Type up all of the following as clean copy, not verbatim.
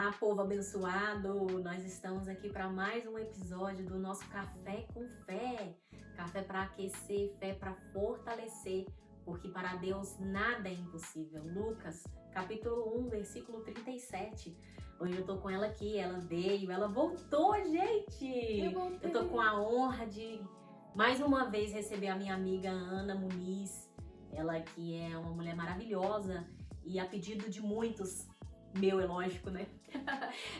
Olá, povo abençoado! Nós estamos aqui para mais um episódio do nosso Café com Fé. Café para aquecer, fé para fortalecer, porque para Deus nada é impossível. Lucas, capítulo 1, versículo 37. Hoje eu tô com ela aqui, ela veio, ela voltou, gente! Eu tô com a honra de mais uma vez receber a minha amiga Ana Muniz. Ela que é uma mulher maravilhosa e a pedido de muitos, meu é lógico, né?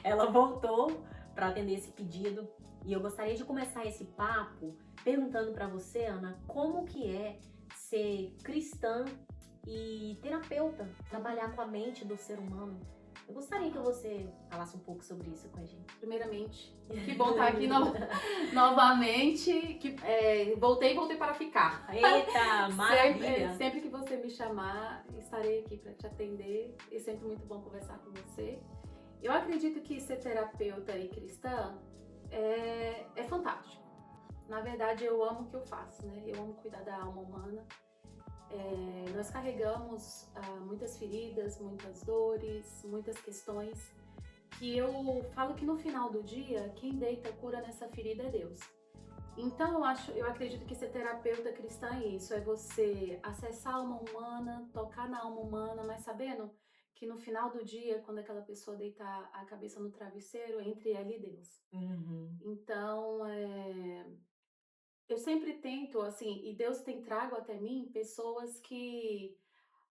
Ela voltou para atender esse pedido e eu gostaria de começar esse papo perguntando para você, Ana, como que é ser cristã e terapeuta, trabalhar com a mente do ser humano. Eu gostaria que você falasse um pouco sobre isso com a gente. Primeiramente, que bom estar aqui novamente. Voltei para ficar. Eita, maravilha! Sempre que você me chamar, estarei aqui para te atender. É sempre muito bom conversar com você. Eu acredito que ser terapeuta e cristã é fantástico. Na verdade, eu amo o que eu faço, né? Eu amo cuidar da alma humana. Nós carregamos muitas feridas, muitas dores, muitas questões, que eu falo que no final do dia, quem deita cura nessa ferida é Deus. Então eu acredito que ser terapeuta cristã é isso, é você acessar a alma humana, tocar na alma humana, mas sabendo que no final do dia, quando aquela pessoa deitar a cabeça no travesseiro, entre ela e Deus. Então, eu sempre tento, assim, e Deus tem trago até mim pessoas que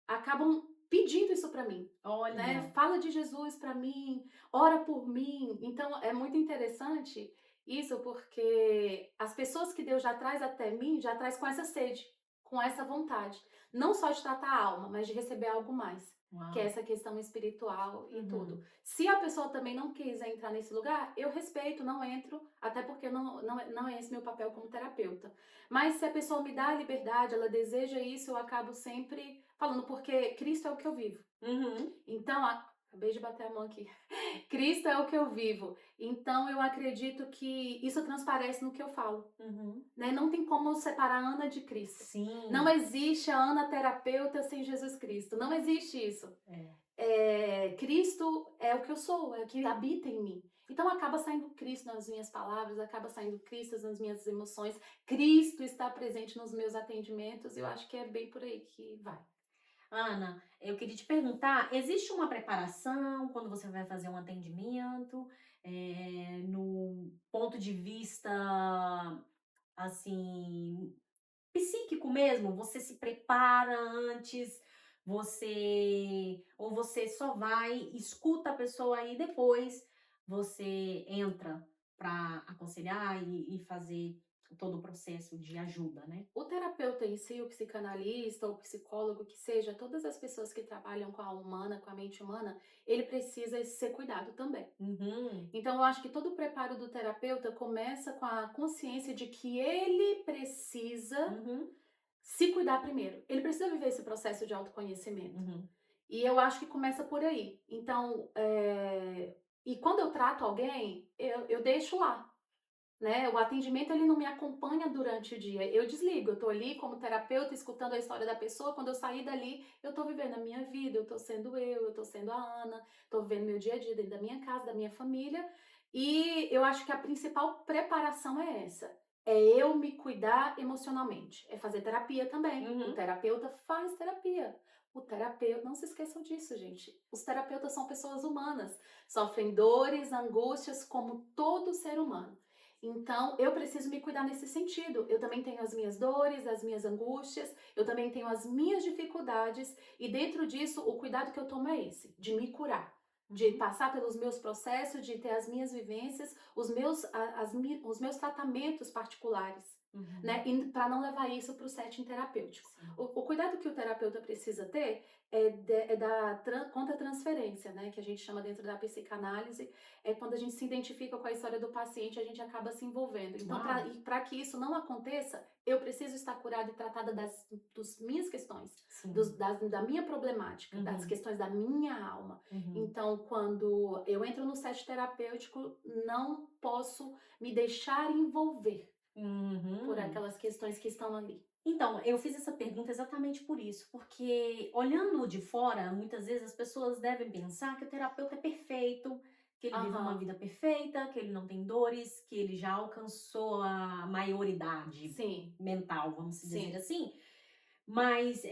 acabam pedindo isso pra mim, Olha, né? Fala de Jesus pra mim, ora por mim. Então é muito interessante isso, porque as pessoas que Deus já traz até mim, já traz com essa sede, com essa vontade, não só de tratar a alma, mas de receber algo mais, uau. que é essa questão espiritual e tudo. Se a pessoa também não quiser entrar nesse lugar, eu respeito, não entro, até porque não é esse meu papel como terapeuta. Mas se a pessoa me dá a liberdade, ela deseja isso, eu acabo sempre falando, porque Cristo é o que eu vivo. Então, acabei de bater a mão aqui. Cristo é o que eu vivo. Então, eu acredito que isso transparece no que eu falo. Né? Não tem como separar a Ana de Cristo. Sim. Não existe a Ana terapeuta sem Jesus Cristo. Não existe isso. Cristo é o que eu sou, é o que habita em mim. Então acaba saindo Cristo nas minhas palavras, acaba saindo Cristo nas minhas emoções. Cristo está presente nos meus atendimentos. Eu acho que é bem por aí que vai. Ana, eu queria te perguntar, existe uma preparação quando você vai fazer um atendimento, no ponto de vista, assim, psíquico mesmo? Você se prepara antes, ou você só vai, escuta a pessoa e depois você entra para aconselhar e fazer todo o processo de ajuda, né? O terapeuta em si, o psicanalista, o psicólogo, que seja, todas as pessoas que trabalham com a alma humana, com a mente humana, ele precisa ser cuidado também. Então, eu acho que todo o preparo do terapeuta começa com a consciência de que ele precisa se cuidar primeiro. Ele precisa viver esse processo de autoconhecimento. E eu acho que começa por aí. Então, e quando eu trato alguém, eu deixo lá. Né? O atendimento ele não me acompanha durante o dia. Eu desligo, eu tô ali como terapeuta escutando a história da pessoa. Quando eu sair dali, eu tô vivendo a minha vida, eu tô sendo eu tô sendo a Ana, tô vivendo meu dia a dia dentro da minha casa, da minha família. E eu acho que a principal preparação é essa. É eu me cuidar emocionalmente. É fazer terapia também. O terapeuta faz terapia. O terapeuta, não se esqueçam disso, gente. Os terapeutas são pessoas humanas, sofrem dores, angústias como todo ser humano. Então, eu preciso me cuidar nesse sentido. Eu também tenho as minhas dores, as minhas angústias, eu também tenho as minhas dificuldades, e dentro disso, o cuidado que eu tomo é esse, de me curar, de passar pelos meus processos, de ter as minhas vivências, os meus tratamentos particulares, né? Para não levar isso para o setting terapêutico. O cuidado que o terapeuta precisa ter é da contra-transferência, né? Que a gente chama dentro da psicanálise, é quando a gente se identifica com a história do paciente, a gente acaba se envolvendo. Então, para que isso não aconteça, eu preciso estar curada e tratada das minhas questões, da minha problemática, das questões da minha alma. Então, quando eu entro no set terapêutico, não posso me deixar envolver por aquelas questões que estão ali. Então, eu fiz essa pergunta exatamente por isso, porque olhando de fora, muitas vezes as pessoas devem pensar que o terapeuta é perfeito, que ele vive uma Aham. vida perfeita, que ele não tem dores, que ele já alcançou a maioridade Sim, mental, vamos dizer sim. assim. Mas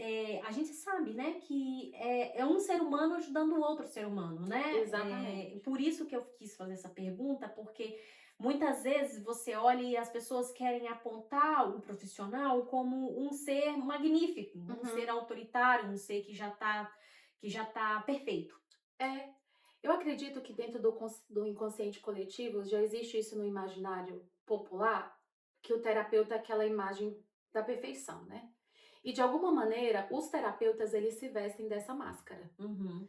a gente sabe, né, que é um ser humano ajudando o outro ser humano, né? Exatamente. Por isso que eu quis fazer essa pergunta, porque muitas vezes você olha e as pessoas querem apontar o profissional como um ser magnífico, um ser Uhum. autoritário, um ser que já tá perfeito. É. Eu acredito que dentro do inconsciente coletivo já existe isso no imaginário popular, que o terapeuta é aquela imagem da perfeição, né? E de alguma maneira, os terapeutas eles se vestem dessa máscara. Uhum.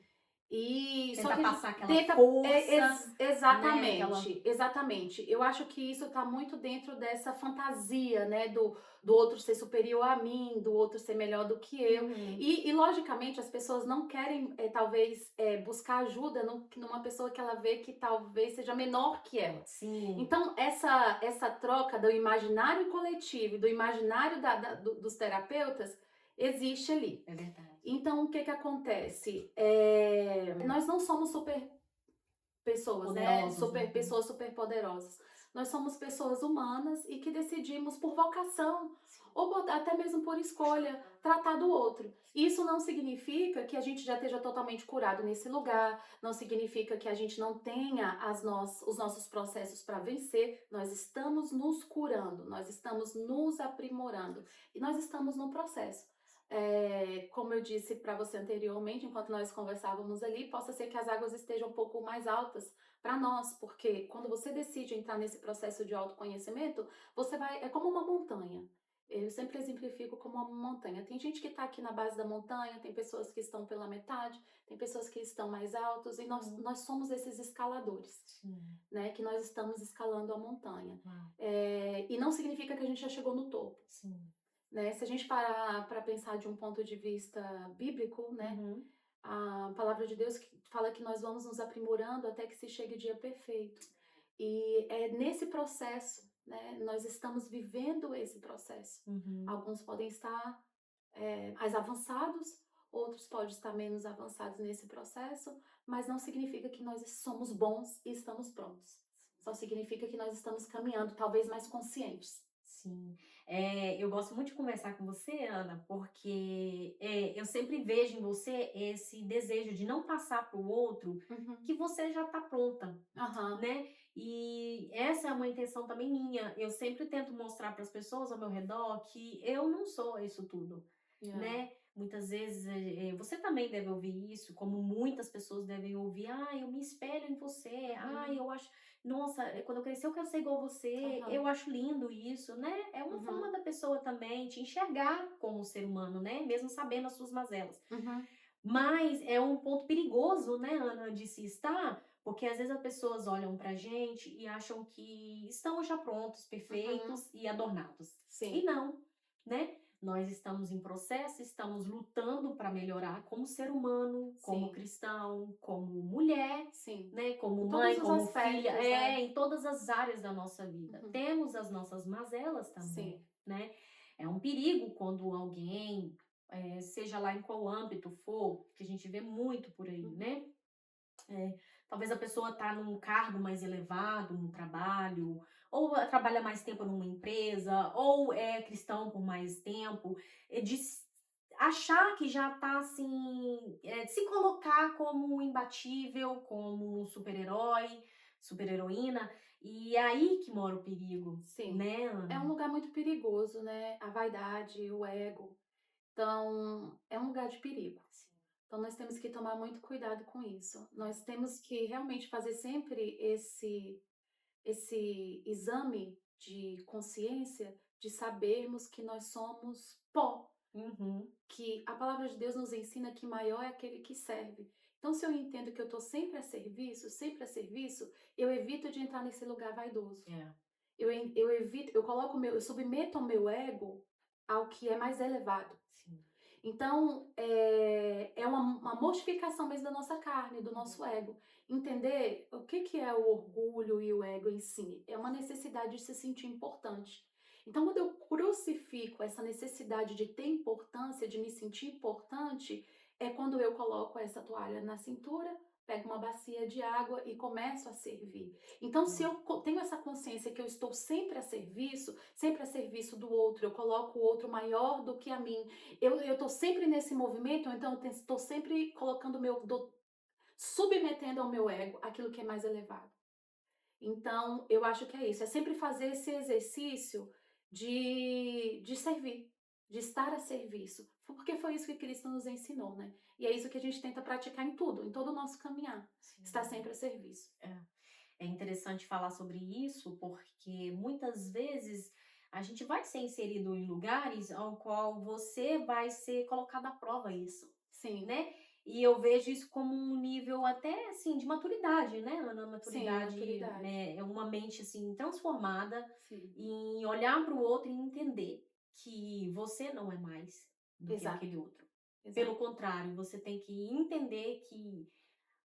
E só Tentar que a gente passar aquela tenta força, né? Aquela. exatamente, exatamente. Eu acho que isso está muito dentro dessa fantasia, né, do outro ser superior a mim, do outro ser melhor do que eu. Uhum. E logicamente as pessoas não querem, talvez, buscar ajuda numa pessoa que ela vê que talvez seja menor que ela. Sim, Então essa troca do imaginário coletivo e do imaginário dos terapeutas existe ali. é verdade. Então, o que que acontece? Nós não somos super pessoas, né? Poderosos, Super uhum. pessoas super poderosas. Nós somos pessoas humanas e que decidimos por vocação ou até mesmo por escolha tratar do outro. Isso não significa que a gente já esteja totalmente curado nesse lugar, não significa que a gente não tenha os nossos processos para vencer. Nós estamos nos curando, nós estamos nos aprimorando e nós estamos no processo. Como eu disse para você anteriormente, enquanto nós conversávamos ali, possa ser que as águas estejam um pouco mais altas para nós, porque quando você decide entrar nesse processo de autoconhecimento, você vai, é como uma montanha. Eu sempre exemplifico como uma montanha. Tem gente que está aqui na base da montanha, tem pessoas que estão pela metade, tem pessoas que estão mais altos, e Uhum. nós somos esses escaladores, Sim. né? Que nós estamos escalando a montanha. Uau. E não significa que a gente já chegou no topo, Sim. né? Se a gente parar para pensar de um ponto de vista bíblico, né? Uhum. A palavra de Deus que fala que nós vamos nos aprimorando até que se chegue o dia perfeito. E é nesse processo, né? Nós estamos vivendo esse processo. Uhum. Alguns podem estar mais avançados, outros podem estar menos avançados nesse processo, mas não significa que nós somos bons e estamos prontos. Só significa que nós estamos caminhando, talvez mais conscientes. Sim. Eu gosto muito de conversar com você, Ana, porque eu sempre vejo em você esse desejo de não passar para o outro Uhum. que você já está pronta, Aham. né? E essa é uma intenção também minha. Eu sempre tento mostrar para as pessoas ao meu redor que eu não sou isso tudo, Yeah. né? Muitas vezes você também deve ouvir isso, como muitas pessoas devem ouvir. Ah, eu me espelho em você. Ah, Uhum. eu acho. Nossa, quando eu crescer eu quero ser igual a você. Aham. Eu acho lindo isso, né? É uma forma Uhum. da pessoa também te enxergar como ser humano, né? Mesmo sabendo as suas mazelas. Uhum. Mas é um ponto perigoso, né, Ana, de se estar, porque às vezes as pessoas olham pra gente e acham que estamos já prontos, Uhum. perfeitos e adornados. E Sim, não, né? Nós estamos em processo, estamos lutando para melhorar como ser humano, como sim, cristão, como mulher, sim. né? Como Em todos mãe, os como filha, aspectos, né. em todas as áreas da nossa vida. Uhum. Temos as nossas mazelas também, Sim. né? É um perigo quando alguém seja lá em qual âmbito for, que a gente vê muito por aí, Uhum. né? Talvez a pessoa tá num cargo mais elevado no trabalho, ou trabalha mais tempo numa empresa, ou é cristão por mais tempo, de achar que já tá assim, de se colocar como imbatível, como um super-herói, super-heroína, e é aí que mora o perigo, Sim. né, É um Ana? lugar muito perigoso, né, a vaidade, o ego. Então, é um lugar de perigo. Sim. Então, nós temos que tomar muito cuidado com isso. Nós temos que realmente fazer sempre esse exame de consciência, de sabermos que nós somos pó, Uhum. que a palavra de Deus nos ensina que maior é aquele que serve. Então, se eu entendo que eu estou sempre a serviço, eu evito de entrar nesse lugar vaidoso. É. Eu evito, eu submeto o meu ego ao que é mais elevado. Sim. Então, é uma mortificação mesmo da nossa carne, do nosso ego. Entender o que que é o orgulho e o ego em si. É uma necessidade de se sentir importante. Então, quando eu crucifico essa necessidade de ter importância, de me sentir importante, é quando eu coloco essa toalha na cintura, pego uma bacia de água e começo a servir. Então, se eu tenho essa consciência que eu estou sempre a serviço do outro, eu coloco o outro maior do que a mim, eu estou sempre nesse movimento, então eu estou sempre colocando submetendo ao meu ego aquilo que é mais elevado. Então, eu acho que é isso, é sempre fazer esse exercício de servir, de estar a serviço, porque foi isso que Cristo nos ensinou, né? E é isso que a gente tenta praticar em tudo, em todo o nosso caminhar, estar sempre a serviço. É interessante falar sobre isso, porque muitas vezes a gente vai ser inserido em lugares ao qual você vai ser colocado à prova isso, Sim. né? E eu vejo isso como um nível até, assim, de maturidade, né, Ana? Maturidade, maturidade. né, é uma mente, assim, transformada Sim. em olhar para o outro e entender que você não é mais do que Exato. aquele outro. Exato. Pelo contrário, você tem que entender que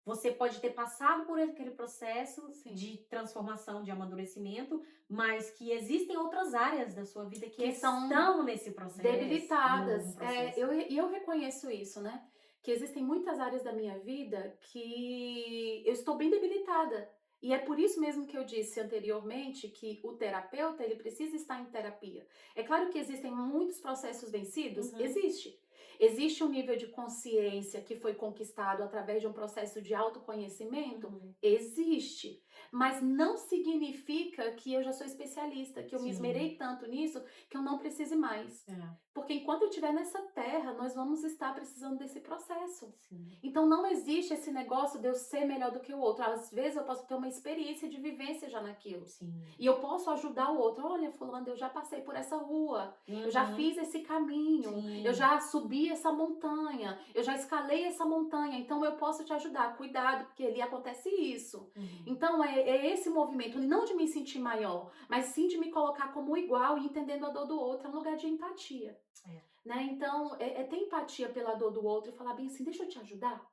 você pode ter passado por aquele processo Sim. de transformação, de amadurecimento, mas que existem outras áreas da sua vida que são estão nesse processo. debilitadas. processo. Eu reconheço isso, né? Que existem muitas áreas da minha vida que eu estou bem debilitada. E é por isso mesmo que eu disse anteriormente que o terapeuta, ele precisa estar em terapia. É claro que existem muitos processos vencidos, existe. Existe um nível de consciência que foi conquistado através de um processo de autoconhecimento? Existe. Mas não significa que eu já sou especialista, que eu me esmerei tanto nisso que eu não precise mais. Porque enquanto eu estiver nessa terra, nós vamos estar precisando desse processo. Então não existe esse negócio de eu ser melhor do que o outro. Às vezes eu posso ter uma experiência de vivência já naquilo. E eu posso ajudar o outro. Olha, fulano, eu já passei por essa rua. Eu já fiz esse caminho. Eu já subi essa montanha. Eu já escalei essa montanha. Então eu posso te ajudar. Cuidado, porque ali acontece isso. Então é esse movimento, não de me sentir maior, mas sim de me colocar como igual e entendendo a dor do outro. É um lugar de empatia. Né? Então, ter empatia pela dor do outro e falar bem assim, deixa eu te ajudar.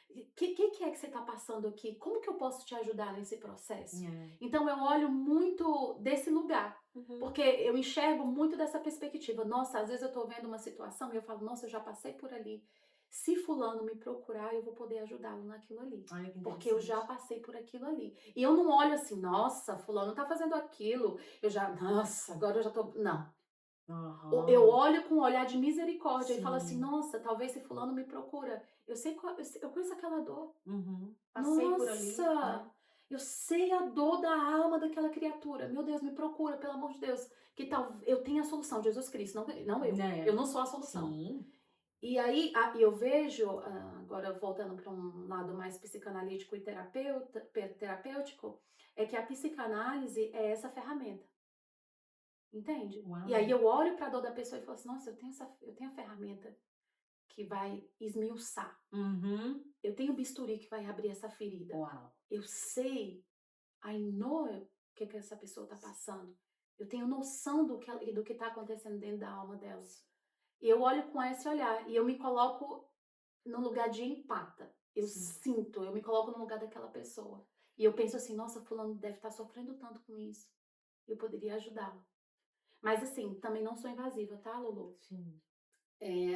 O que é que você está passando aqui? Como que eu posso te ajudar nesse processo? Então, eu olho muito desse lugar. Porque eu enxergo muito dessa perspectiva. Nossa, às vezes eu estou vendo uma situação e eu falo, nossa, eu já passei por ali. Se fulano me procurar, eu vou poder ajudá-lo naquilo ali. Porque eu já passei por aquilo ali. E eu não olho assim, nossa, fulano tá fazendo aquilo. Nossa, agora eu já tô... Não. Eu olho com um olhar de misericórdia e falo assim, nossa, talvez se fulano me procura, eu conheço aquela dor. Passei por ali, né? Eu sei a dor da alma daquela criatura. Meu Deus, me procura, pelo amor de Deus. Que tal eu tenho a solução, Jesus Cristo, não eu. Eu não sou a solução. E aí eu vejo, agora voltando para um lado mais psicanalítico e terapêutico, é que a psicanálise é essa ferramenta. Entende? Uau. E aí eu olho para a dor da pessoa e falo assim, nossa, eu tenho a ferramenta que vai esmiuçar. Eu tenho o bisturi que vai abrir essa ferida. Uau. Eu sei, I know o que essa pessoa está passando. Eu tenho noção do que está acontecendo dentro da alma dela. E eu olho com esse olhar e eu me coloco no lugar de empata. Eu sinto, eu me coloco no lugar daquela pessoa. E eu penso assim, nossa, fulano deve estar sofrendo tanto com isso. Eu poderia ajudá-lo. Mas assim, também não sou invasiva, tá, Lulu?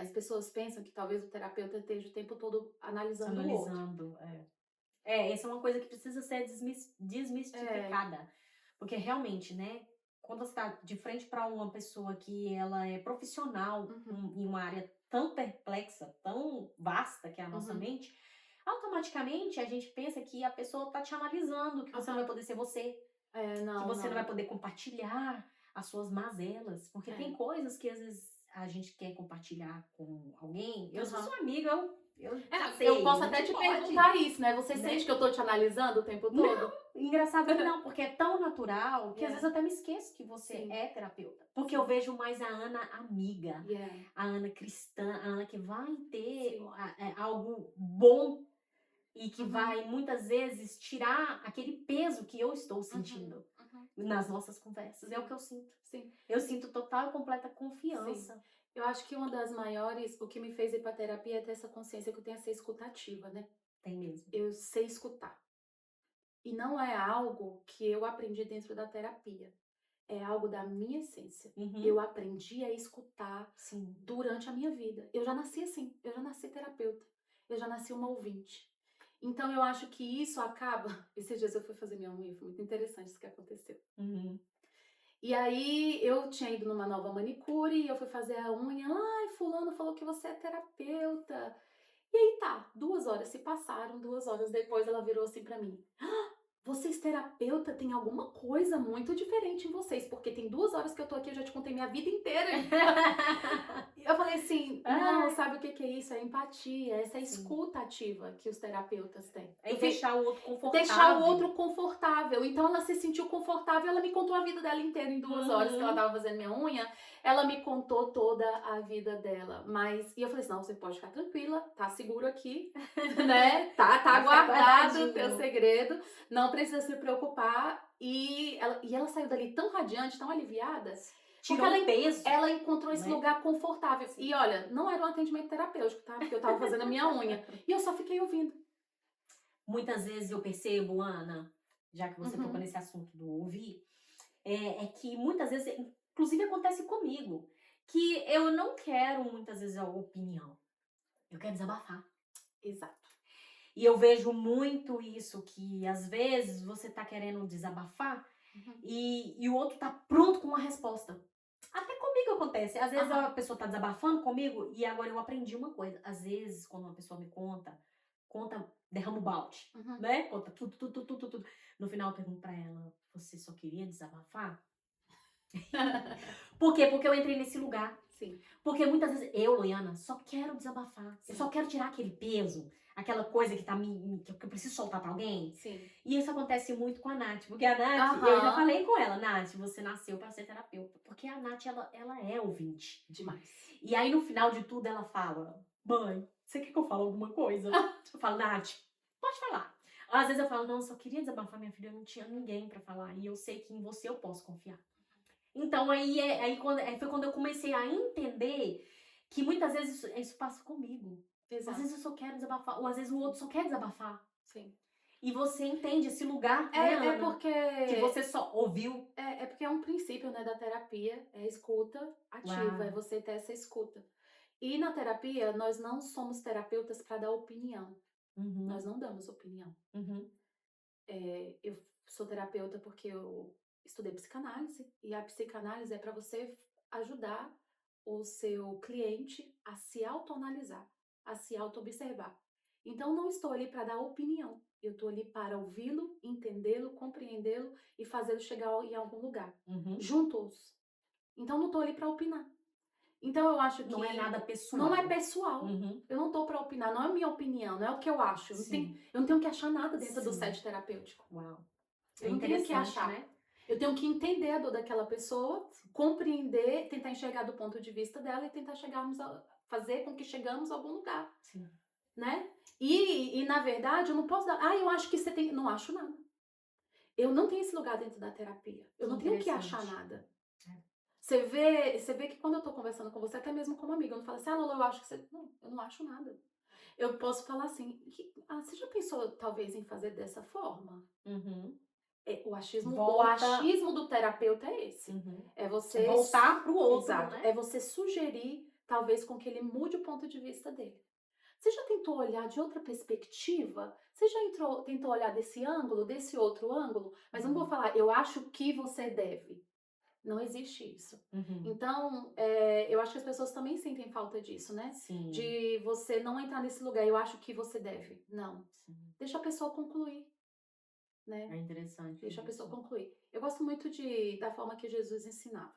As pessoas pensam que talvez o terapeuta esteja o tempo todo analisando o outro. Essa é uma coisa que precisa ser desmistificada. Porque realmente, né, quando você está de frente para uma pessoa que ela é profissional em uma área tão perplexa, tão vasta que é a nossa mente, automaticamente a gente pensa que a pessoa está te analisando, que você não vai poder ser você, que você não vai poder compartilhar as suas mazelas, porque tem coisas que às vezes a gente quer compartilhar com alguém. Eu sou sua amiga, eu posso até te perguntar isso, né? Você sente que eu tô te analisando o tempo todo? Não, engraçado que não, porque é tão natural que às vezes eu até me esqueço que você é terapeuta. Porque eu vejo mais a Ana amiga, a Ana cristã, a Ana que vai ter algo bom e que vai muitas vezes tirar aquele peso que eu estou sentindo nas nossas conversas. É o que eu sinto. Eu sinto total e completa confiança. Eu acho que uma das maiores, o que me fez ir pra terapia é ter essa consciência que eu tenho a ser escutativa, né? Tem mesmo. Eu sei escutar. E não é algo que eu aprendi dentro da terapia. É algo da minha essência. Eu aprendi a escutar durante a minha vida. Eu já nasci assim, eu já nasci terapeuta. Eu já nasci uma ouvinte. Então eu acho que isso acaba. Esses dias eu fui fazer minha unha, foi muito interessante isso que aconteceu. E aí eu tinha ido numa nova manicure, eu fui fazer a unha, ai, fulano falou que você é terapeuta. E aí tá, 2 horas se passaram, 2 horas depois ela virou assim pra mim. Vocês terapeuta tem alguma coisa muito diferente em vocês, porque tem 2 horas que eu tô aqui, eu já te contei minha vida inteira. Eu falei assim, não, sabe o que é isso? É empatia, essa escuta ativa que os terapeutas têm. É deixar o outro confortável. Deixar o outro confortável. Então ela se sentiu confortável, ela me contou a vida dela inteira em 2 horas que ela tava fazendo minha unha. Ela me contou toda a vida dela. E eu falei assim, não, você pode ficar tranquila, tá seguro aqui, né? Tá guardado o teu segredo, não precisa se preocupar. E ela saiu dali tão radiante, tão aliviada. Tirou o peso. Ela encontrou esse lugar confortável. E olha, não era um atendimento terapêutico, tá? Porque eu tava fazendo a minha unha. E eu só fiquei ouvindo. Muitas vezes eu percebo, Ana, já que você tocou nesse assunto do ouvir, é que muitas vezes, inclusive acontece comigo, que eu não quero muitas vezes a opinião. Eu quero desabafar. Exato. E eu vejo muito isso, que às vezes você tá querendo desabafar e o outro tá pronto com uma resposta. Até comigo acontece. Às vezes a pessoa tá desabafando comigo e agora eu aprendi uma coisa. Às vezes, quando uma pessoa me conta, derrama o balde, né? Conta tudo. No final eu pergunto pra ela, você só queria desabafar? Por quê? Porque eu entrei nesse lugar. Sim. Porque muitas vezes eu, Loiana, só quero desabafar. Sim. Eu só quero tirar aquele peso, aquela coisa que que eu preciso soltar pra alguém. Sim. E isso acontece muito com a Nath. Porque a Nath, eu já falei com ela, Nath, você nasceu pra ser terapeuta. Porque a Nath, ela é ouvinte. Demais. E aí no final de tudo ela fala, mãe, você quer que eu fale alguma coisa? Eu falo, Nath, pode falar. Às vezes eu falo, não, eu só queria desabafar minha filha, eu não tinha ninguém pra falar. E eu sei que em você eu posso confiar. Então aí foi quando eu comecei a entender que muitas vezes isso passa comigo. Exato. Às vezes eu só quero desabafar, ou às vezes o outro só quer desabafar. Sim. E você entende esse lugar, né, Ana? Porque... que você só ouviu. É porque é um princípio, né, da terapia, é a escuta ativa, é você ter essa escuta. E na terapia, nós não somos terapeutas para dar opinião. Nós não damos opinião. Eu sou terapeuta porque eu estudei psicanálise, e a psicanálise é para você ajudar o seu cliente a se autoanalisar, a se auto-observar. Então, não estou ali para dar opinião. Eu estou ali para ouvi-lo, entendê-lo, compreendê-lo e fazê-lo chegar em algum lugar. Juntos. Então, não estou ali para opinar. Então, eu acho que... Não é nada pessoal. Não é pessoal. Eu não estou para opinar, não é minha opinião, não é o que eu acho. Eu não tenho que achar nada dentro do set terapêutico. Uau. Eu não tenho que achar. Né? Eu tenho que entender a dor daquela pessoa, compreender, tentar enxergar do ponto de vista dela e tentar fazer com que chegamos a algum lugar. Sim. Né? E na verdade, eu não posso dar... eu acho que você tem... Não acho nada. Eu não tenho esse lugar dentro da terapia. Eu não tenho que achar nada. Você vê que quando eu tô conversando com você, até mesmo como amiga, eu não falo assim, Lola, eu acho que você... Não, eu não acho nada. Eu posso falar assim, você já pensou talvez em fazer dessa forma? O achismo do terapeuta é esse. É você... voltar pro outro, exato, né? É você sugerir, talvez, com que ele mude o ponto de vista dele. Você já tentou olhar de outra perspectiva? Você já tentou olhar desse ângulo, desse outro ângulo? Mas não vou falar, eu acho que você deve. Não existe isso. Então, eu acho que as pessoas também sentem falta disso, né? Sim. De você não entrar nesse lugar, eu acho que você deve. Não. Sim. Deixa a pessoa concluir. Né? É interessante. Deixa a pessoa concluir. Eu gosto muito da forma que Jesus ensinava.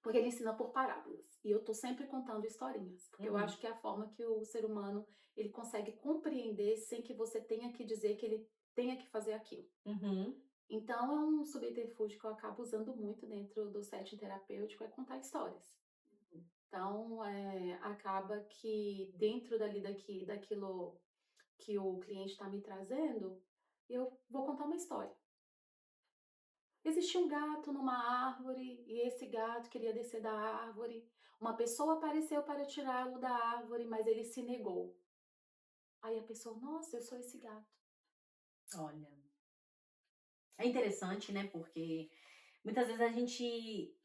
Porque ele ensina por parábolas. E eu tô sempre contando historinhas. Porque eu acho que é a forma que o ser humano ele consegue compreender sem que você tenha que dizer que ele tenha que fazer aquilo. Então, é um subterfúgio que eu acabo usando muito dentro do setting terapêutico, é contar histórias. Então, acaba que dentro daquilo que o cliente está me trazendo, eu vou contar uma história. Existia um gato numa árvore e esse gato queria descer da árvore. Uma pessoa apareceu para tirá-lo da árvore, mas ele se negou. Aí a pessoa, nossa, eu sou esse gato. Olha... É interessante, né? Porque muitas vezes a gente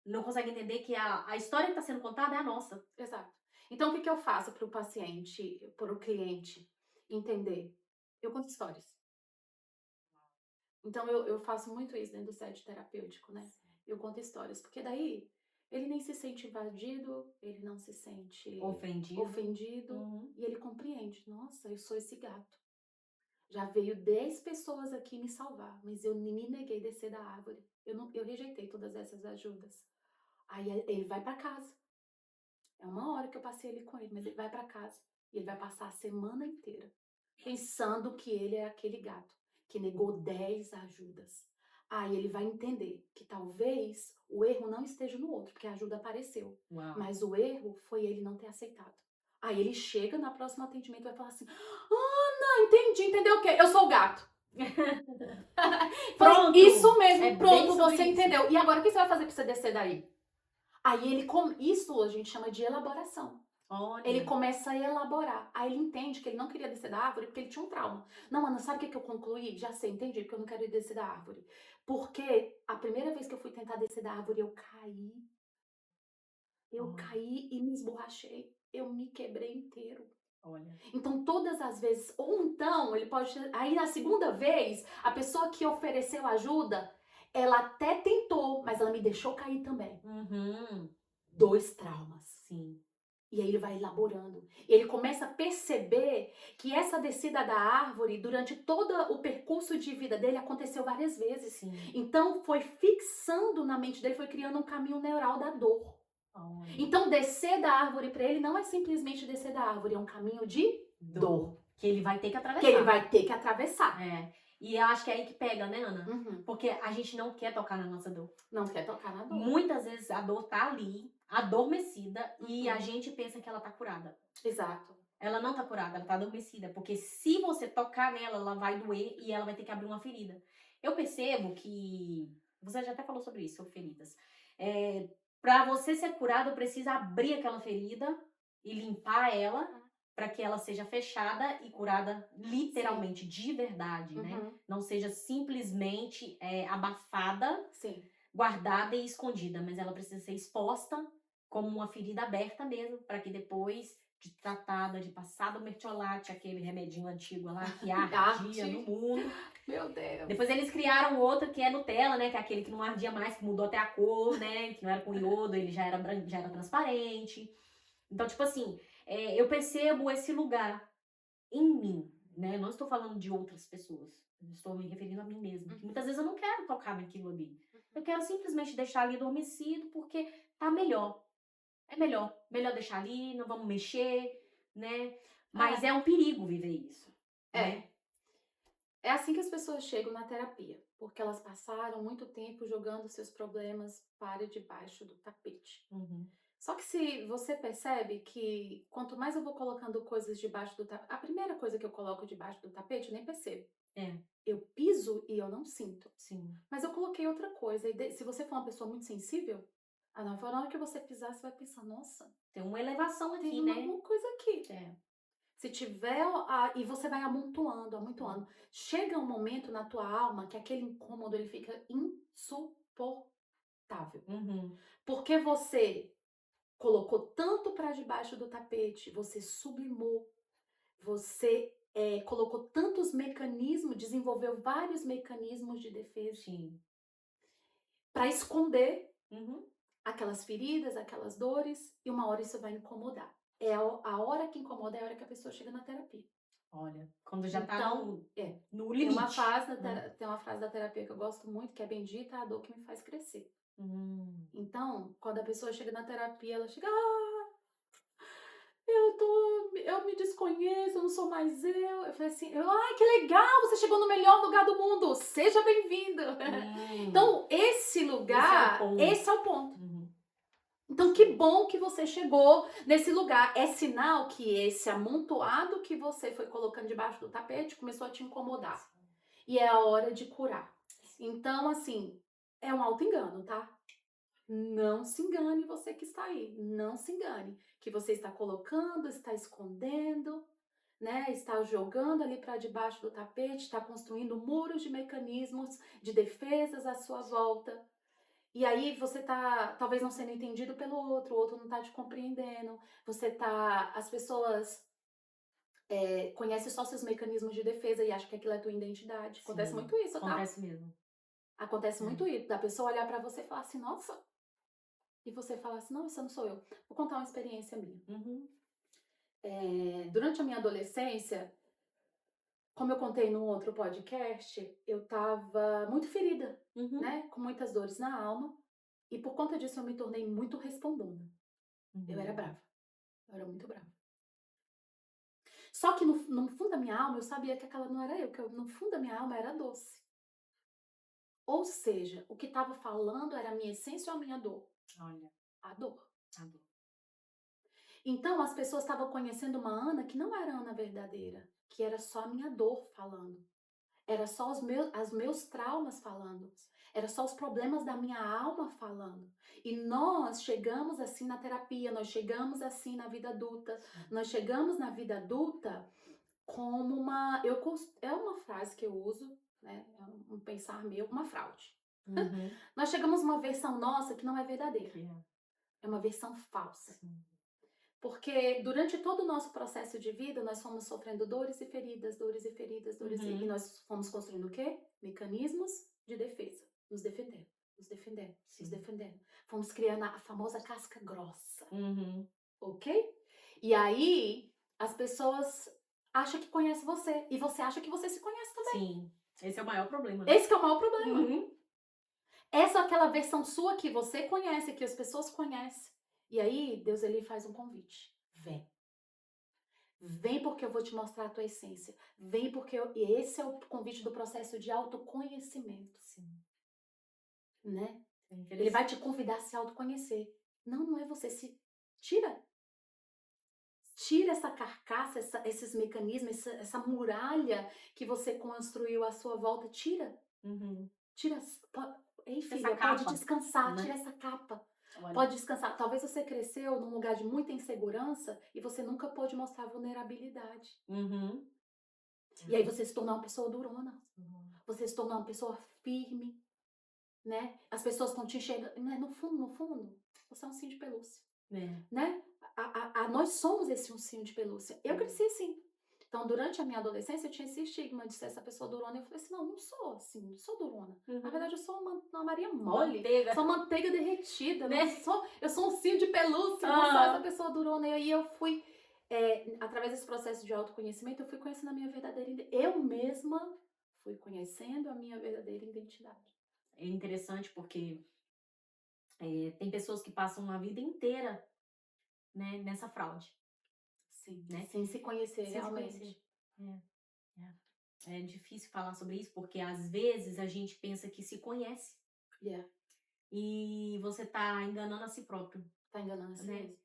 não consegue entender que a história que está sendo contada é a nossa. Exato. Então, o que eu faço para o paciente, para o cliente? entender? Eu conto histórias. Então eu faço muito isso dentro do set terapêutico, né? Eu conto histórias, porque daí ele nem se sente invadido, ele não se sente ofendido Uhum. e ele compreende. Nossa, eu sou esse gato. Já veio 10 pessoas aqui me salvar, mas eu me neguei a descer da árvore. Eu rejeitei todas essas ajudas. Aí ele vai para casa. É uma hora que eu passei ali com ele, mas ele vai para casa. E ele vai passar a semana inteira pensando que ele é aquele gato que negou 10 ajudas. Aí ele vai entender que talvez o erro não esteja no outro, porque a ajuda apareceu. Uau. Mas o erro foi ele não ter aceitado. Aí ele chega na próxima atendimento e vai falar assim: Ana, entendi, entendeu o quê? Eu sou o gato. Pronto. Isso mesmo, É pronto, bem sobre você isso. entendeu. E agora o que você vai fazer pra você descer daí? Aí isso a gente chama de elaboração. Olha. Ele começa a elaborar. Aí ele entende que ele não queria descer da árvore porque ele tinha um trauma. Não, Ana, sabe o que eu concluí? Já sei, entendi, porque eu não quero ir descer da árvore. Porque a primeira vez que eu fui tentar descer da árvore, eu caí. Eu caí e me esborrachei. Eu me quebrei inteiro. Olha. Então, todas as vezes, ou então, ele pode. Aí, na segunda vez, a pessoa que ofereceu ajuda, ela até tentou, mas ela me deixou cair também. Uhum. 2 traumas. Sim. E aí ele vai elaborando. Ele começa a perceber que essa descida da árvore, durante todo o percurso de vida dele, aconteceu várias vezes. Sim. Então, foi fixando na mente dele, foi criando um caminho neural da dor. Olha. Então, descer da árvore para ele não é simplesmente descer da árvore, é um caminho de dor. Que ele vai ter que atravessar. Que ele vai ter que atravessar. É. E eu acho que é aí que pega, né, Ana? Uhum. Porque a gente não quer tocar na nossa dor. Não quer tocar na dor. Muitas vezes a dor tá ali, adormecida, e Uhum. a gente pensa que ela tá curada. Exato. Ela não tá curada, ela tá adormecida. Porque se você tocar nela, ela vai doer e ela vai ter que abrir uma ferida. Eu percebo que... Você já até falou sobre isso, sobre feridas. Pra você ser curado, precisa abrir aquela ferida e limpar ela, para que ela seja fechada e curada literalmente, de verdade, né? Não seja simplesmente abafada, guardada e escondida, mas ela precisa ser exposta como uma ferida aberta mesmo, para que depois de tratada, de passado mertiolate, aquele remedinho antigo lá que ardia no mundo. Meu Deus. Depois eles criaram outro que é Nutella, né? Que é aquele que não ardia mais, que mudou até a cor, né? Que não era com iodo, ele já era transparente. Então, tipo assim, eu percebo esse lugar em mim, né? Não estou falando de outras pessoas. Estou me referindo a mim mesma. Que muitas vezes eu não quero tocar naquilo ali. Eu quero simplesmente deixar ali adormecido, porque tá melhor. É melhor. Melhor deixar ali, não vamos mexer, né? Mas é um perigo viver isso. Né? É assim que as pessoas chegam na terapia, porque elas passaram muito tempo jogando seus problemas para debaixo do tapete. Só que se você percebe que quanto mais eu vou colocando coisas debaixo do tapete, a primeira coisa que eu coloco debaixo do tapete eu nem percebo. Eu piso e eu não sinto. Sim. Mas eu coloquei outra coisa. E se você for uma pessoa muito sensível, na hora que você pisar, você vai pensar, nossa, tem uma elevação aqui, tem né? alguma coisa aqui. Se tiver, e você vai amontoando, amontoando. Chega um momento na tua alma que aquele incômodo ele fica insuportável. Porque você colocou tanto para debaixo do tapete, você sublimou, você colocou tantos mecanismos, desenvolveu vários mecanismos de defesa para esconder aquelas feridas, aquelas dores, e uma hora isso vai incomodar. A hora que incomoda é a hora que a pessoa chega na terapia. Olha, quando já tá no limite. Tem uma frase da terapia que eu gosto muito, que é: bendita a dor que me faz crescer. Então, quando a pessoa chega na terapia, ela chega, eu me desconheço, eu não sou mais eu. Eu falei assim, que legal, você chegou no melhor lugar do mundo, seja bem-vindo. Então, esse lugar, esse é o ponto. Então, que bom que você chegou nesse lugar. É sinal que esse amontoado que você foi colocando debaixo do tapete começou a te incomodar. E é a hora de curar. Então, assim, é um auto-engano, tá? Não se engane, você que está aí. Não se engane. Que você está colocando, está escondendo, né? Está jogando ali para debaixo do tapete, está construindo muros de mecanismos de defesas à sua volta. E aí você tá talvez não sendo entendido pelo outro, o outro não tá te compreendendo. As pessoas conhece só seus mecanismos de defesa e acha que aquilo é tua identidade. Acontece Sim, muito isso, tá? acontece mesmo. Acontece muito isso, da pessoa olhar pra você e falar assim, nossa, e você falar assim, não, isso não sou eu. Vou contar uma experiência minha. Durante a minha adolescência, como eu contei num outro podcast, eu tava muito ferida, né? Com muitas dores na alma. E por conta disso eu me tornei muito respondona. Eu era brava. Eu era muito brava. Só que no fundo da minha alma eu sabia que aquela não era eu, no fundo da minha alma era doce. Ou seja, o que estava falando era a minha essência ou a minha dor? Olha. A dor. A dor. Então as pessoas estavam conhecendo uma Ana que não era a Ana verdadeira, que era só a minha dor falando. Era só os meus traumas falando. Era só os problemas da minha alma falando. E nós chegamos assim na terapia, nós chegamos assim na vida adulta. Nós chegamos na vida adulta como é uma frase que eu uso, né? É um pensar meu, uma fraude. Nós chegamos numa versão nossa que não é verdadeira. É uma versão falsa. Porque durante todo o nosso processo de vida, nós fomos sofrendo dores e feridas, e nós fomos construindo o quê? Mecanismos de defesa. Nos defendendo, nos defendendo, nos defendendo. Fomos criando a famosa casca grossa. Ok? E aí, as pessoas acham que conhecem você. E você acha que você se conhece também. Sim. Esse é o maior problema, né? Esse que é o maior problema. Essa é aquela versão sua que você conhece, que as pessoas conhecem. E aí, Deus ele faz um convite. Vem. Vem porque eu vou te mostrar a tua essência. Vem porque e esse é o convite do processo de autoconhecimento. Sim. Né? Ele vai te convidar a se autoconhecer. Não é você. Tira essa carcaça, esses mecanismos, essa muralha que você construiu à sua volta. Tira. Tira. Ei, filha, pode descansar. Né? Tira essa capa. Olha. Pode descansar. Talvez você cresceu num lugar de muita insegurança e você nunca pôde mostrar vulnerabilidade. E aí você se tornou uma pessoa durona. Você se tornou uma pessoa firme. Né? As pessoas estão te enxergando. Né? No fundo, você é um ursinho de pelúcia. Né? Nós somos esse ursinho de pelúcia. Eu cresci assim. Então, durante a minha adolescência, eu tinha esse estigma de ser essa pessoa durona. Eu falei assim, não sou assim, não sou durona. Na verdade, eu sou uma Maria mole. Manteiga. Sou manteiga derretida. Né? Eu sou um ursinho de pelúcia, não sou essa pessoa durona. E aí eu fui, através desse processo de autoconhecimento, eu fui conhecendo a minha verdadeira identidade. Eu mesma fui conhecendo a minha verdadeira identidade. É interessante porque tem pessoas que passam uma vida inteira, né, nessa fraude. Sim, né? Sem se conhecer sem realmente. Se conhecer. É difícil falar sobre isso, porque às vezes a gente pensa que se conhece. E você tá enganando a si próprio. Tá enganando a si mesmo.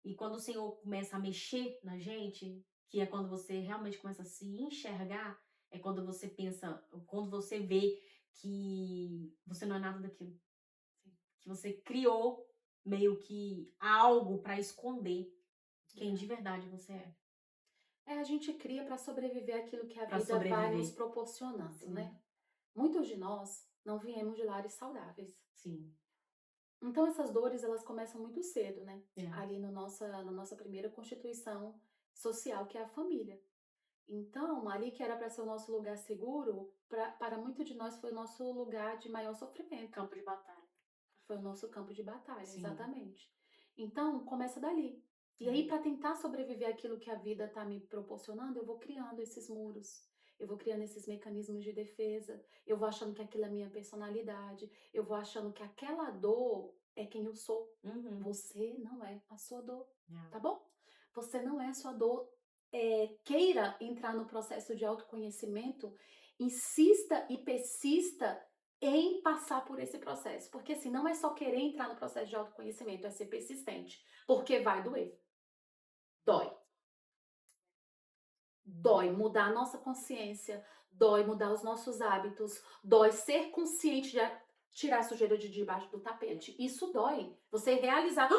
E quando o Senhor começa a mexer na gente, que é quando você realmente começa a se enxergar, é quando você pensa, quando você vê que você não é nada daquilo. Que você criou meio que algo para esconder quem de verdade você é. A gente cria para sobreviver aquilo que a vida vai nos proporcionando, sim, né? Muitos de nós não viemos de lares saudáveis. Sim. Então essas dores, elas começam muito cedo, né? Ali na nossa primeira constituição social, que é a família. Então, ali que era para ser o nosso lugar seguro, para muito de nós foi o nosso lugar de maior sofrimento. Campo de batalha. Foi o nosso campo de batalha, sim, exatamente. Então, começa dali. E aí, para tentar sobreviver àquilo que a vida está me proporcionando, eu vou criando esses muros. Eu vou criando esses mecanismos de defesa. Eu vou achando que aquilo é minha personalidade. Eu vou achando que aquela dor é quem eu sou. Você não é a sua dor, tá bom? Você não é a sua dor. Queira entrar no processo de autoconhecimento, insista e persista em passar por esse processo. Porque assim, não é só querer entrar no processo de autoconhecimento, é ser persistente. Porque vai doer. Dói. Dói mudar a nossa consciência, dói mudar os nossos hábitos, dói ser consciente de tirar a sujeira de debaixo do tapete. Isso dói. Você realizar,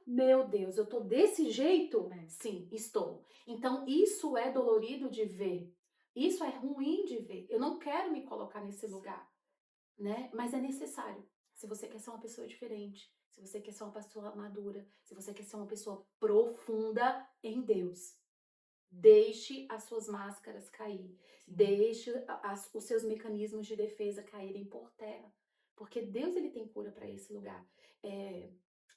meu Deus, eu tô desse jeito? Sim, estou. Então, isso é dolorido de ver. Isso é ruim de ver. Eu não quero me colocar nesse lugar, né? Mas é necessário. Se você quer ser uma pessoa diferente, se você quer ser uma pessoa madura, se você quer ser uma pessoa profunda em Deus, Deixe as suas máscaras cair. Sim. Deixe os seus mecanismos de defesa caírem por terra. Porque Deus, ele tem cura para esse lugar.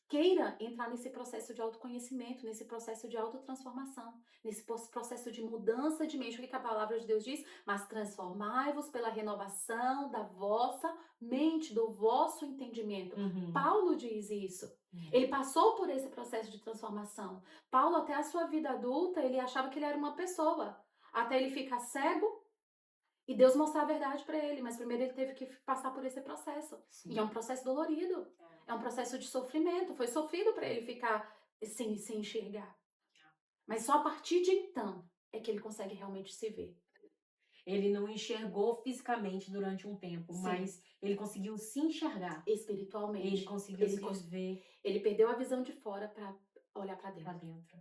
Queira entrar nesse processo de autoconhecimento, nesse processo de autotransformação, nesse processo de mudança de mente. O que a palavra de Deus diz? Mas transformai-vos pela renovação da vossa mente, do vosso entendimento. Paulo diz isso. Ele passou por esse processo de transformação. Paulo, até a sua vida adulta, ele achava que ele era uma pessoa. Até ele ficar cego e Deus mostrar a verdade para ele. Mas primeiro ele teve que passar por esse processo. Sim. E é um processo dolorido. É um processo de sofrimento. Foi sofrido para ele ficar sem enxergar. Mas só a partir de então é que ele consegue realmente se ver. Ele não enxergou fisicamente durante um tempo, sim, mas ele conseguiu se enxergar. Espiritualmente. Ele conseguiu se ver. Ele perdeu a visão de fora para olhar para dentro.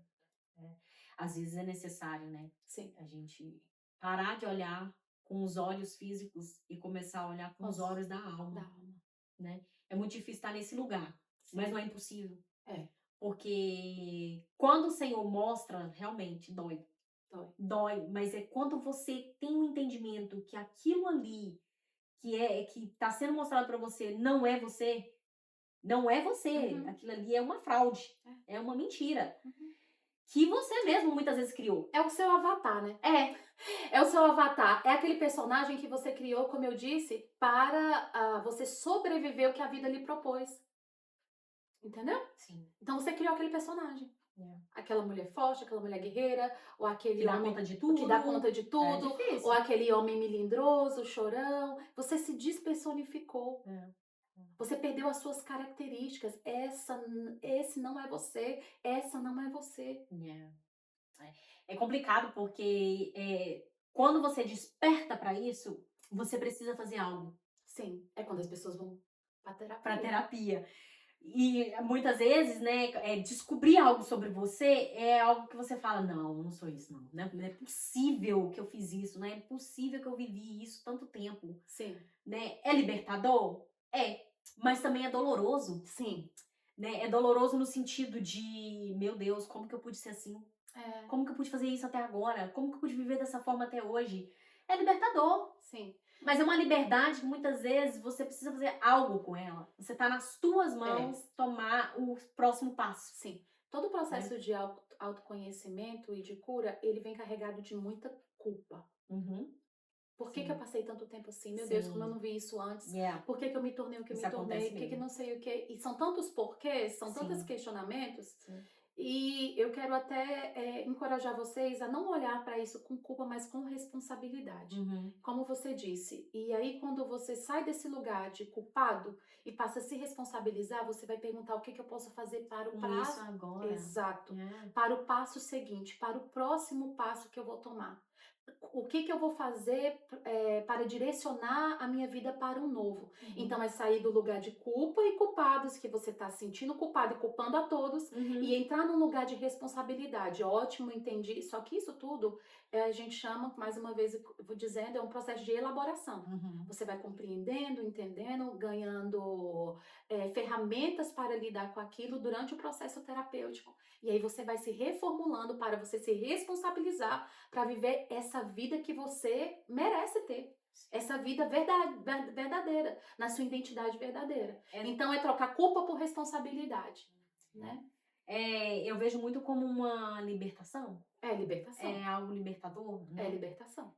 Às vezes é necessário, né? Sim. A gente parar de olhar com os olhos físicos e começar a olhar com os olhos da alma. Né? É muito difícil estar nesse lugar, sim, mas não é impossível. Porque quando o Senhor mostra, realmente dói. Dói, mas é quando você tem um entendimento que aquilo ali que está sendo mostrado para você não é você. Não é você. Uhum. Aquilo ali é uma fraude. É uma mentira. Uhum. Que você mesmo muitas vezes criou. É o seu avatar, né? É o seu avatar. É aquele personagem que você criou, como eu disse, para você sobreviver o que a vida lhe propôs. Entendeu? Sim. Então você criou aquele personagem. Aquela mulher forte, aquela mulher guerreira, ou aquele que dá conta de tudo. Que dá conta de tudo. Ou aquele homem melindroso, chorão. Você se despersonificou. Você perdeu as suas características. Esse não é você. Essa não é você. É complicado porque quando você desperta para isso, você precisa fazer algo. Sim, é quando as pessoas vão para terapia. E muitas vezes, né, descobrir algo sobre você é algo que você fala, não sou isso, não. Não é possível que eu fiz isso, não é possível que eu vivi isso tanto tempo. Sim. Né? É libertador? Mas também é doloroso. Sim. Né? É doloroso no sentido de, meu Deus, como que eu pude ser assim? Como que eu pude fazer isso até agora? Como que eu pude viver dessa forma até hoje? É libertador. Sim. Mas é uma liberdade que muitas vezes você precisa fazer algo com ela. Você tá nas tuas mãos tomar o próximo passo. Sim. Todo o processo de autoconhecimento e de cura, ele vem carregado de muita culpa. Uhum. Por que eu passei tanto tempo assim? Meu Deus, como eu não vi isso antes? Por que eu me tornei o que eu me tornei? Por que não sei o que? E são tantos porquês, são tantos questionamentos. Sim. E eu quero até encorajar vocês a não olhar para isso com culpa, mas com responsabilidade. Uhum. Como você disse. E aí, quando você sai desse lugar de culpado e passa a se responsabilizar, você vai perguntar o que eu posso fazer para o passo. Isso agora. Exato. Para o passo seguinte, para o próximo passo que eu vou tomar. O que eu vou fazer para direcionar a minha vida para um novo. Uhum. Então, é sair do lugar de culpa e culpados, que você está sentindo culpado e culpando a todos, e entrar num lugar de responsabilidade. Ótimo, entendi. Só que isso tudo, a gente chama, mais uma vez vou dizendo, é um processo de elaboração. Você vai compreendendo, entendendo, ganhando ferramentas para lidar com aquilo durante o processo terapêutico. E aí você vai se reformulando para você se responsabilizar para viver essa vida que você merece ter. Essa vida verdadeira, na sua identidade verdadeira. Então é trocar culpa por responsabilidade, né? Eu vejo muito como uma libertação. É libertação. É algo libertador, né? É libertação.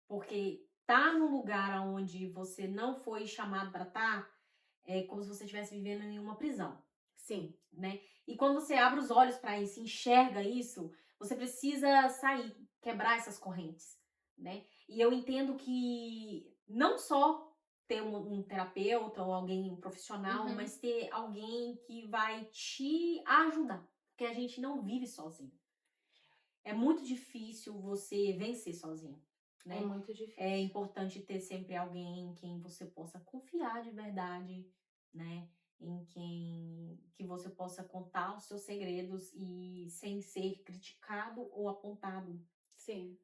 Porque tá num lugar onde você não foi chamado para estar, é como se você estivesse vivendo em uma prisão. Sim. Né? E quando você abre os olhos para isso, enxerga isso, você precisa sair, quebrar essas correntes, né? E eu entendo que não só ter um terapeuta ou alguém profissional, mas ter alguém que vai te ajudar, porque a gente não vive sozinho. É muito difícil você vencer sozinho, né? É muito difícil. É importante ter sempre alguém em quem você possa confiar de verdade, né? Em que você possa contar os seus segredos e sem ser criticado ou apontado. Sim.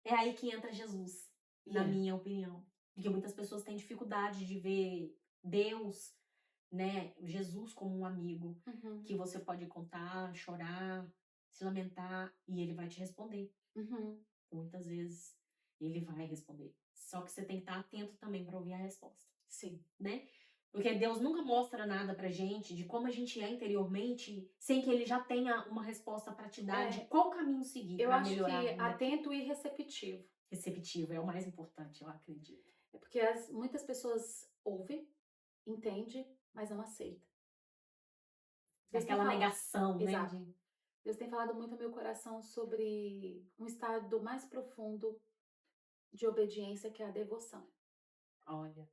É aí que entra Jesus, na minha opinião. Porque muitas pessoas têm dificuldade de ver Deus, né, Jesus como um amigo que você pode contar, chorar, se lamentar e ele vai te responder. Uhum. Muitas vezes ele vai responder. Só que você tem que estar atento também para ouvir a resposta, Sim. né? Porque Deus nunca mostra nada pra gente de como a gente é interiormente, sem que ele já tenha uma resposta para te dar de É, qual caminho seguir eu para acho melhorar a que vida. atento e receptivo. Receptivo é o mais importante, eu acredito. É porque muitas pessoas ouvem, entendem, mas não aceitam. Deus tem Aquela falado. negação, né? Exato. Deus tem falado muito ao meu coração sobre um estado mais profundo de obediência, que é a devoção. Olha.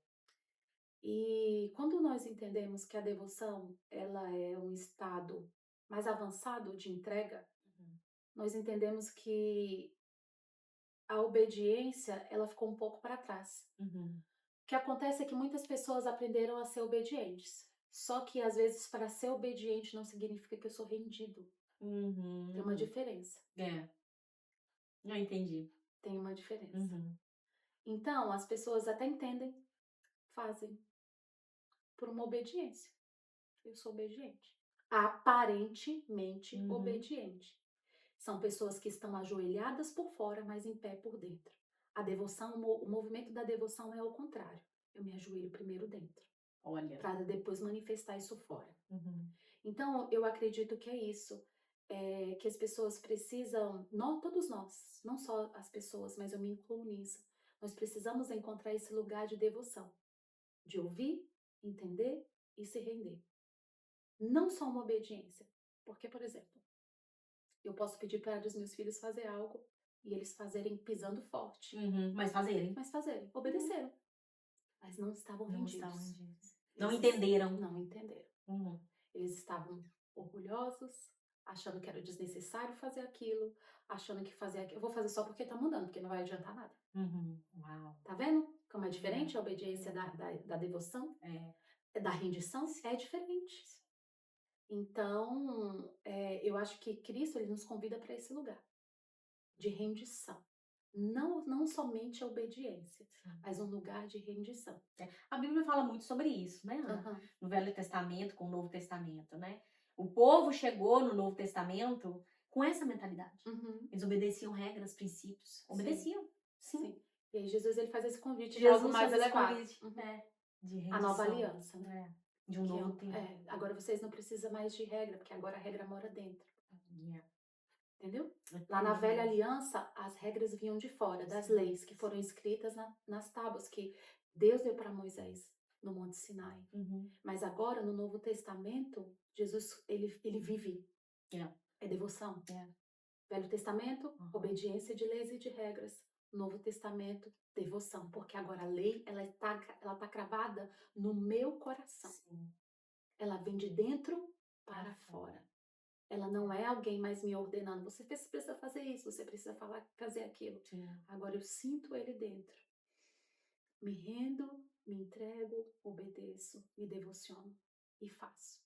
E quando nós entendemos que a devoção, ela é um estado mais avançado de entrega, Uhum. nós entendemos que a obediência, ela ficou um pouco para trás. Uhum. O que acontece é que muitas pessoas aprenderam a ser obedientes. Só que às vezes para ser obediente não significa que eu sou rendido. Tem uma Uhum. diferença. É, eu entendi. Tem uma diferença. Uhum. Então, as pessoas até entendem, fazem por uma obediência. Eu sou obediente. Aparentemente Uhum. obediente. São pessoas que estão ajoelhadas por fora, mas em pé por dentro. A devoção, o movimento da devoção é ao contrário. Eu me ajoelho primeiro dentro, Olha. para depois manifestar isso fora. Uhum. Então, eu acredito que é isso. Que as pessoas precisam, todos nós, não só as pessoas, mas eu me incluo nisso. Nós precisamos encontrar esse lugar de devoção, de ouvir, entender e se render. Não só uma obediência. Porque, por exemplo, eu posso pedir para os meus filhos fazer algo e eles fazerem pisando forte. Uhum. Mas fazerem. Mas fazerem, obedeceram. Mas não estavam Não estavam rendidos. rendidos. Não Eles entenderam. não entenderam. Uhum. Eles estavam orgulhosos, achando que era desnecessário fazer aquilo, achando que fazer aquilo. Eu vou fazer só porque tá mandando, porque não vai adiantar nada. Uhum. Uau. Tá vendo como é diferente a obediência da devoção? Da rendição? É diferente. Então, eu acho que Cristo ele nos convida para esse lugar de rendição. Não somente a obediência, Sim. mas um lugar de rendição. A Bíblia fala muito sobre isso, né, Ana? Aham. No Velho Testamento com o Novo Testamento, né? O povo chegou no Novo Testamento com essa mentalidade. Uhum. Eles obedeciam regras, princípios. Obedeciam. Sim. E aí Jesus ele faz esse convite de algo Jesus mais faz esse elevado. convite. Uhum. De A nova rendição. aliança, né? De um Que novo tempo. agora vocês não precisam mais de regra, porque agora a regra mora dentro. Yeah. Entendeu? É Lá na velha tremendo. aliança, as regras vinham de fora, das Sim. leis que foram escritas nas tábuas que Deus deu para Moisés no Monte Sinai. Uhum. Mas agora, no Novo Testamento, Jesus, ele vive. Yeah. É devoção. Yeah. Velho Testamento, Uhum. obediência de leis e de regras. Novo Testamento, devoção. Porque agora a lei, ela tá cravada no meu coração. Sim. Ela vem de dentro para fora. Ela não é alguém mais me ordenando. Você precisa fazer isso, você precisa fazer aquilo. Sim. Agora eu sinto ele dentro. Me rendo, me entrego, obedeço, me devociono e faço.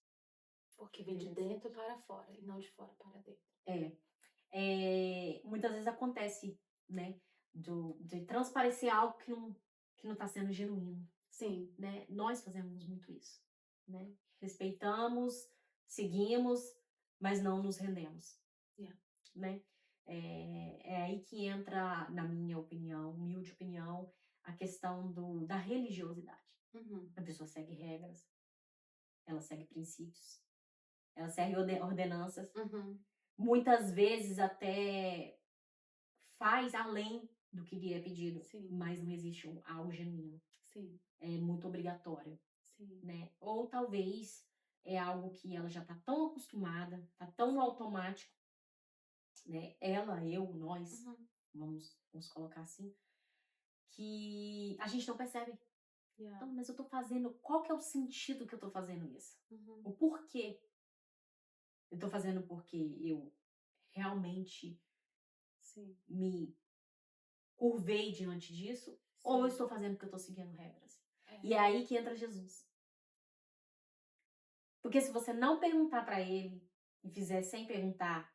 Porque vem de dentro para fora e não de fora para dentro. Muitas vezes acontece, né, de transparecer algo que não está sendo genuíno. Sim. Né? Nós fazemos muito isso, né? Respeitamos, seguimos, mas não nos rendemos. Yeah. Né? É aí que entra, na minha opinião, humilde opinião, a questão da religiosidade. Uhum. A pessoa segue regras, ela segue princípios, ela segue ordenanças, Uhum. muitas vezes até faz além do que lhe é pedido, Sim. mas não existe algo genuíno. Sim. É muito obrigatório. Sim. Né? Ou talvez é algo que ela já está tão acostumada, está tão no automático, né? Ela, eu, nós, Uhum. vamos colocar assim, que a gente não percebe. Yeah. Então, mas eu tô fazendo, qual que é o sentido que eu tô fazendo isso? Uhum. O porquê? Eu tô fazendo porque eu realmente Sim. me curvei diante disso? Sim. Ou eu estou fazendo porque eu tô seguindo regras? É. E é aí que entra Jesus. Porque se você não perguntar para ele e fizer sem perguntar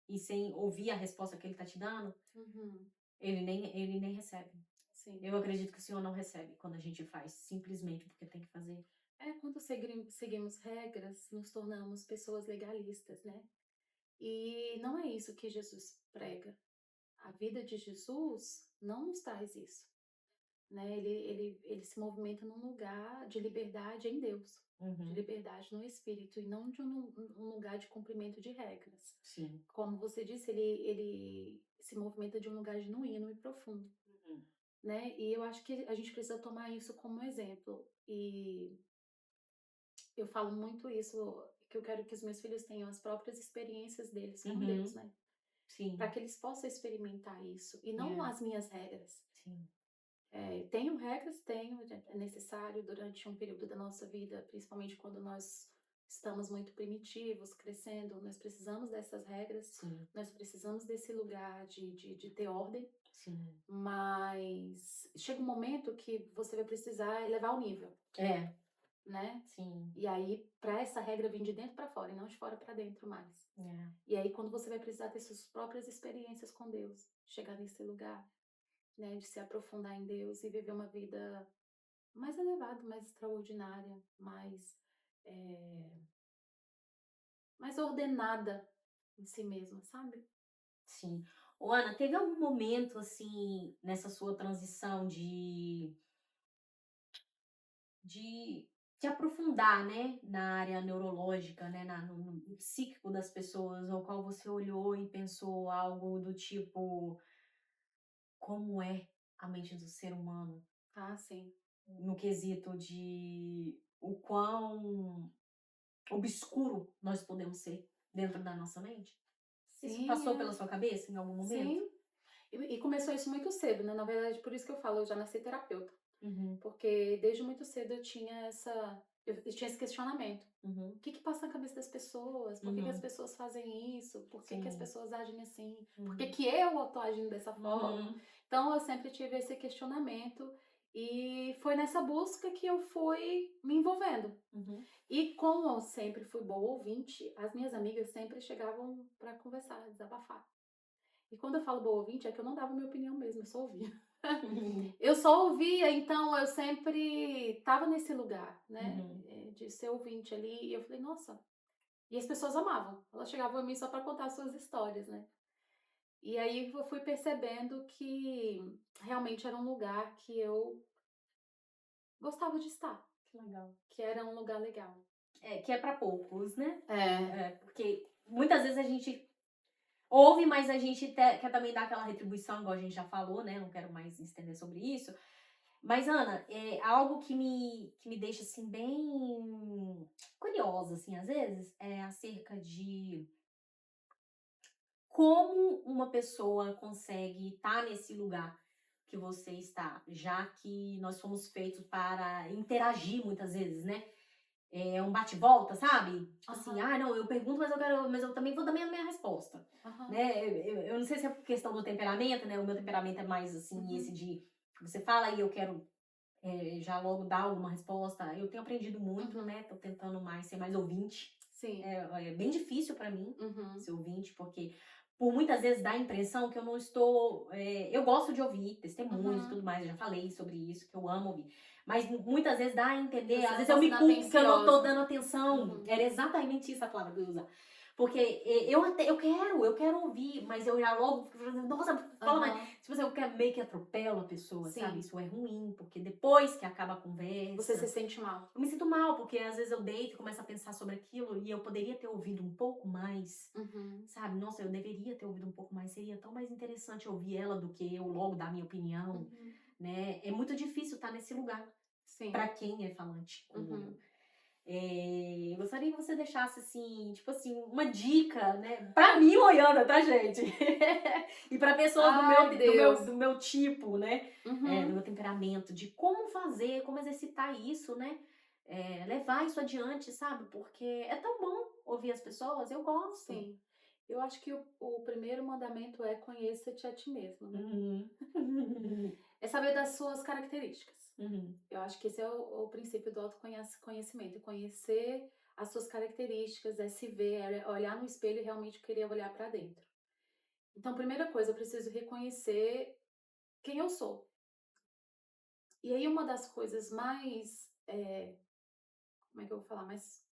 e sem ouvir a resposta que ele tá te dando, Uhum. ele nem recebe. Sim. Eu acredito que o Senhor não recebe quando a gente faz simplesmente porque tem que fazer. Quando seguimos regras, nos tornamos pessoas legalistas, né? E não é isso que Jesus prega. A vida de Jesus não nos traz isso, né? Ele se movimenta num lugar de liberdade em Deus, de liberdade no Espírito, e não de um lugar de cumprimento de regras. Sim. Como você disse, ele se movimenta de um lugar genuíno e profundo, né? E eu acho que a gente precisa tomar isso como exemplo. E eu falo muito isso, que eu quero que os meus filhos tenham as próprias experiências deles com Deus, Uhum. né? Para Sim. que eles possam experimentar isso e não É. as minhas regras. Sim. Tenho regras, tenho, é necessário durante um período da nossa vida, principalmente quando nós estamos muito primitivos, crescendo, nós precisamos dessas regras, Sim. nós precisamos desse lugar de ter ordem, Sim. mas chega um momento que você vai precisar elevar o nível, É. né? Sim. E aí, para essa regra vir de dentro para fora e não de fora para dentro mais. É. E aí, quando você vai precisar ter suas próprias experiências com Deus, chegar nesse lugar, né, de se aprofundar em Deus e viver uma vida mais elevada, mais extraordinária, mais ordenada em si mesma, sabe? Sim. Ô, Ana, teve algum momento, assim, nessa sua transição de te aprofundar, né, na área neurológica, né, no psíquico das pessoas, ao qual você olhou e pensou algo do tipo, como é a mente do ser humano, Ah, sim. no quesito de o quão obscuro nós podemos ser dentro da nossa mente? Isso Sim, passou pela sua cabeça em algum momento? sim. E começou isso muito cedo, né? Na verdade, por isso que eu falo, eu já nasci terapeuta. Uhum, Porque desde muito cedo eu tinha eu tinha esse questionamento. uhum, O que que passa na cabeça das pessoas? Por que que as uhum, pessoas fazem isso? Por que que as sim, pessoas agem assim? Por que uhum, que eu tô agindo dessa forma? uhum, Então eu sempre tive esse questionamento e foi nessa busca que eu fui me envolvendo. uhum, E como eu sempre fui boa ouvinte, as minhas amigas sempre chegavam para conversar, desabafar. E quando eu falo boa ouvinte, é que eu não dava minha opinião mesmo, eu só ouvia. uhum, Eu só ouvia, então eu sempre estava nesse lugar, né, uhum. de ser ouvinte ali, e eu falei: "Nossa", e as pessoas amavam, elas chegavam a mim só para contar suas histórias, né. E aí eu fui percebendo que realmente era um lugar que eu gostava de estar, Que legal. que era um lugar legal. É, que é pra poucos, né? É. É, porque muitas vezes a gente ouve, mas a gente quer também dar aquela retribuição, igual a gente já falou, né? Não quero mais estender sobre isso. Mas, Ana, é algo que me deixa, assim, bem curiosa, assim, às vezes, é acerca de como uma pessoa consegue estar nesse lugar que você está, já que nós somos feitos para interagir muitas vezes, né? É um bate volta, sabe? Tipo assim, Aham, ah, não, eu pergunto, mas eu também vou dar minha resposta, aham, né? Eu não sei se é por questão do temperamento, né? O meu temperamento é mais assim, esse uhum, de você fala e eu quero já logo dar alguma resposta. Eu tenho aprendido muito, uhum. né? Tô tentando mais ser mais ouvinte. Sim. É bem difícil para mim Uhum, ser ouvinte, porque por muitas vezes dá a impressão que eu não estou. Eu gosto de ouvir testemunhos e uhum. tudo mais, eu já falei sobre isso, que eu amo ouvir. Mas muitas vezes dá a Que entender, você às não vezes tá eu me sendo culpo que eu não tô atenciosa. dando atenção. Uhum, Era exatamente isso a palavra que eu ia usar. Porque eu quero ouvir, mas eu já logo, nossa, fala mais. aham, Se você eu quero meio que atropelo a pessoa, sabe? sim. Isso é ruim, porque depois que acaba a Você se conversa, sente mal. eu me sinto mal, porque às vezes eu deito e começo a pensar sobre aquilo e eu poderia ter ouvido um pouco mais, Uhum, sabe? Nossa, eu deveria ter ouvido um pouco mais, seria tão mais interessante ouvir ela do que eu logo dar minha opinião, uhum, né? É muito difícil estar nesse lugar, sim. para quem é falante como eu. Uhum. Eu gostaria que você deixasse, assim, tipo assim, uma dica, né? Pra mim, Loiana, tá, gente? E pra pessoas Ai, Deus. do meu tipo, né? Do Uhum, meu temperamento, de como fazer, como exercitar isso, né? Levar isso adiante, sabe? Porque é tão bom ouvir as pessoas, eu gosto. sim. Eu acho que o primeiro mandamento é conheça-te a ti mesmo, né? Uhum. É saber das suas características. Uhum. Eu acho que esse é o princípio do autoconhecimento, conhecer as suas características, é se ver, é olhar no espelho e realmente querer olhar para dentro. Então, primeira coisa, eu preciso reconhecer quem eu sou. E aí, uma das coisas mais, como é que eu vou falar, mais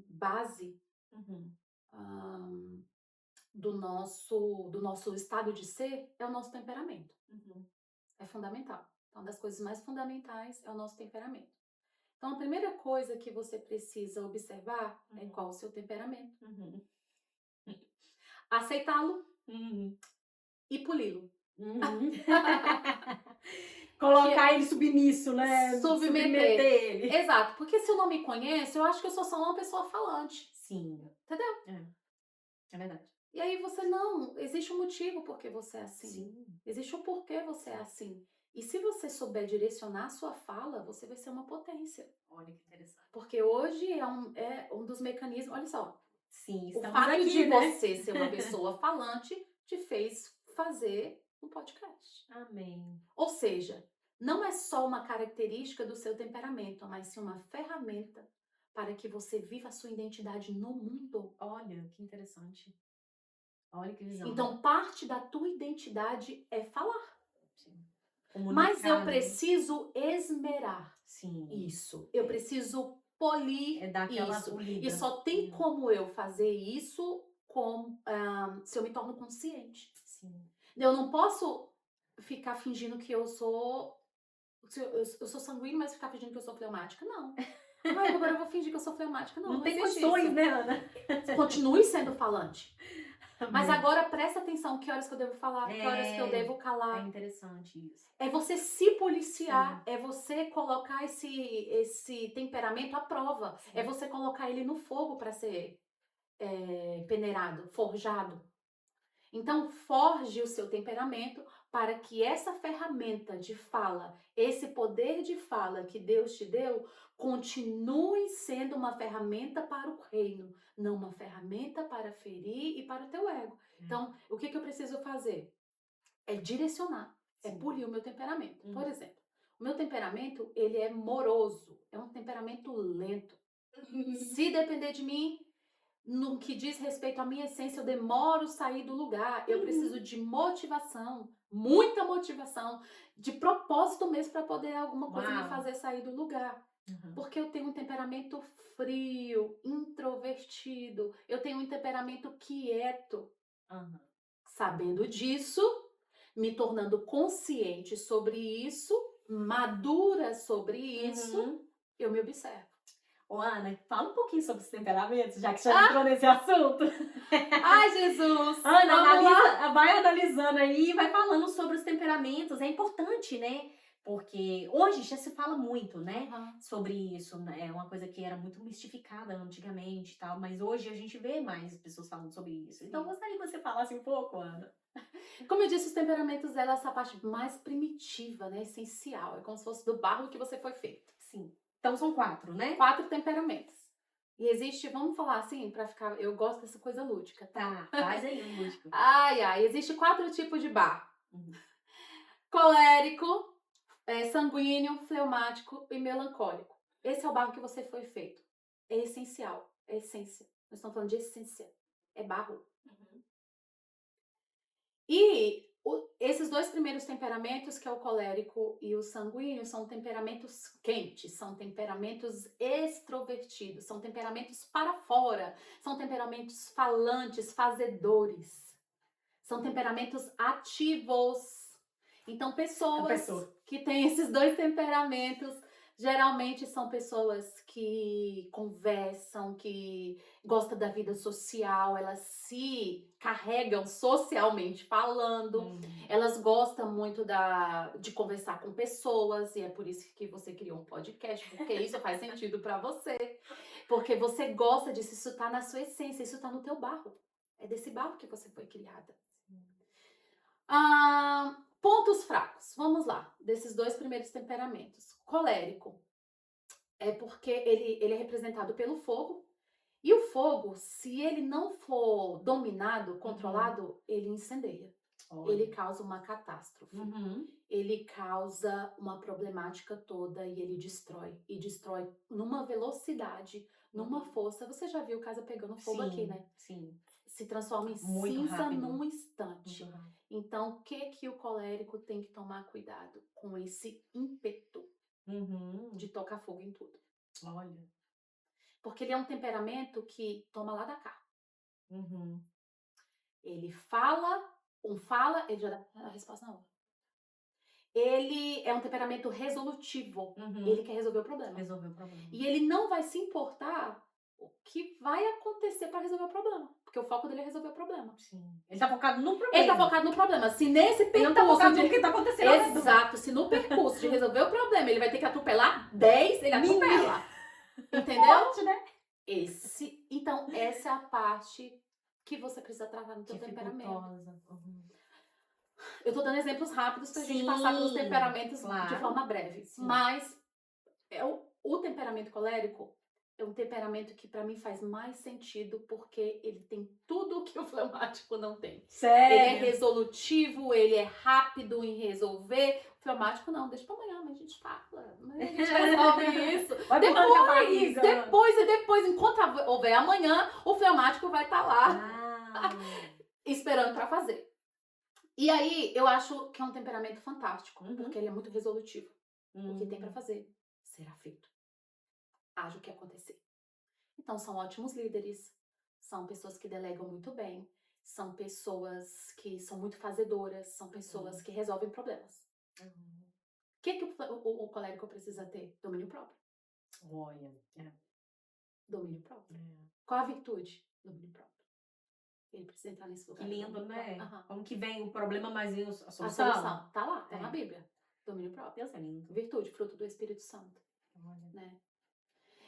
base Uhum. do nosso estado de ser é o nosso temperamento. É fundamental. Então, uma das coisas mais fundamentais é o nosso temperamento. Então, a primeira coisa que você precisa observar é qual o seu temperamento. Aceitá-lo e poli-lo. Colocar ele submisso, né? Submeter ele. Exato, porque se eu não me conheço, eu acho que eu sou só uma pessoa falante. Sim. Entendeu? É verdade. E aí você não, existe um motivo por que você é assim. Sim. Existe um porquê você é assim. E se você souber direcionar a sua fala, você vai ser uma potência. Olha que interessante. Porque hoje é um dos mecanismos, olha só. Sim, o estamos fato aqui, de né? você ser uma pessoa falante te fez fazer um podcast. Amém. Ou seja, não é só uma característica do seu temperamento, mas sim uma ferramenta para que você viva a sua identidade no mundo. Olha, que interessante. Olha que visão. Então, parte da tua identidade é falar. Sim. Mas eu preciso esmerar Sim. isso. Eu preciso polir isso. Polida. E só tem como eu fazer isso se eu me torno consciente. Sim. Eu não posso ficar fingindo que eu sou sanguínea, mas ficar fingindo que eu sou fleumática. Não. Agora eu vou fingir que eu sou fleumática. Não tem existe condições, isso. né, Ana? Continue sendo falante. Mas agora presta atenção, que horas que eu devo falar, que horas que eu devo calar. É interessante isso. É você se policiar, é você colocar esse temperamento à prova. Sim. É você colocar ele no fogo para ser peneirado, forjado. Então, forge o seu temperamento para que essa ferramenta de fala, esse poder de fala que Deus te deu, continue sendo uma ferramenta para o reino, não uma ferramenta para ferir e para o teu ego. Então, o que eu preciso fazer? É direcionar, é polir o meu temperamento. Por exemplo, o meu temperamento, ele é moroso, é um temperamento lento. Se depender de mim, no que diz respeito à minha essência, eu demoro sair do lugar. Eu preciso de motivação, muita motivação, de propósito mesmo para poder alguma coisa me fazer sair do lugar. Porque eu tenho um temperamento frio, introvertido, eu tenho um temperamento quieto. Sabendo disso, me tornando consciente sobre isso, madura sobre isso, eu me observo. Ô, Ana, fala um pouquinho sobre os temperamentos, já que você entrou nesse assunto. Ai, Jesus! Ana, vai analisando aí e vai falando sobre os temperamentos. É importante, né? Porque hoje já se fala muito, né? Sobre isso. Né? É uma coisa que era muito mistificada antigamente e tal. Mas hoje a gente vê mais pessoas falando sobre isso. Então, gostaria que você falasse um pouco, Ana. Como eu disse, os temperamentos é essa parte mais primitiva, né? Essencial. É como se fosse do barro que você foi feito. Sim. Então são 4, né? 4 temperamentos. E existe, vamos falar assim, pra ficar. Eu gosto dessa coisa lúdica, tá? Faz aí o lúdico. Existe 4 tipos de barro: colérico, sanguíneo, fleumático e melancólico. Esse é o barro que você foi feito. É essencial. É essência. Nós estamos falando de essência. É barro. E esses 2 primeiros temperamentos, que é o colérico e o sanguíneo, são temperamentos quentes, são temperamentos extrovertidos, são temperamentos para fora, são temperamentos falantes, fazedores, são temperamentos ativos. Então, pessoas que têm esses 2 temperamentos, geralmente são pessoas que conversam, que gostam da vida social, elas se carregam socialmente falando, elas gostam muito de conversar com pessoas, e é por isso que você criou um podcast, porque isso faz sentido para você, porque você gosta disso, isso tá na sua essência, isso tá no teu barro, é desse barro que você foi criada. Pontos fracos, vamos lá, desses 2 primeiros temperamentos. Colérico é porque ele é representado pelo fogo, e o fogo, se ele não for dominado, controlado, ele incendeia. Ele causa uma catástrofe. Ele causa uma problemática toda e ele destrói. E destrói numa velocidade, numa força. Você já viu casa pegando fogo aqui, né? Sim. Se transforma em Muito cinza rápido. num instante. Então, o que o colérico tem que tomar cuidado? Com esse ímpeto de tocar fogo em tudo. Olha. Porque ele é um temperamento que toma lá da cá. Uhum. Ele fala, ele já dá a resposta na hora. Ele é um temperamento resolutivo. Ele quer resolver o problema. Resolver o problema. E ele não vai se importar o que vai acontecer para resolver o problema. Porque o foco dele é resolver o problema. Sim. Ele tá focado no problema. Ele tá focado no problema. Se nesse percurso... Ele não tá focado no que tá acontecendo. Exato. Se no percurso de resolver o problema ele vai ter que atropelar 10, ele atropela. Entendeu? Forte, né? Então, essa é a parte que você precisa tratar no seu temperamento. Eu tô dando exemplos rápidos pra gente passar pelos temperamentos de forma breve. Sim. Mas o temperamento colérico é um temperamento que pra mim faz mais sentido porque ele tem tudo que o fleumático não tem. Sério? Ele é resolutivo, ele é rápido em resolver. O fleumático não, deixa pra amanhã, mas a gente fala. Mas a gente resolve isso. Depois, enquanto houver amanhã, o fleumático vai estar lá esperando pra fazer. E aí, eu acho que é um temperamento fantástico, porque ele é muito resolutivo. O que tem pra fazer será feito. Haja o que acontecer. Então, são ótimos líderes, são pessoas que delegam muito bem, são pessoas que são muito fazedoras, são pessoas que resolvem problemas. O que o colérico precisa ter? Domínio próprio. Domínio próprio. Qual a virtude? Domínio próprio. Ele precisa entrar nesse lugar. Que lindo, né? Como que vem o problema, mas vem a solução. A solução. Tá lá, tá na Bíblia. Domínio próprio. Deus é lindo. Virtude, fruto do Espírito Santo. Né?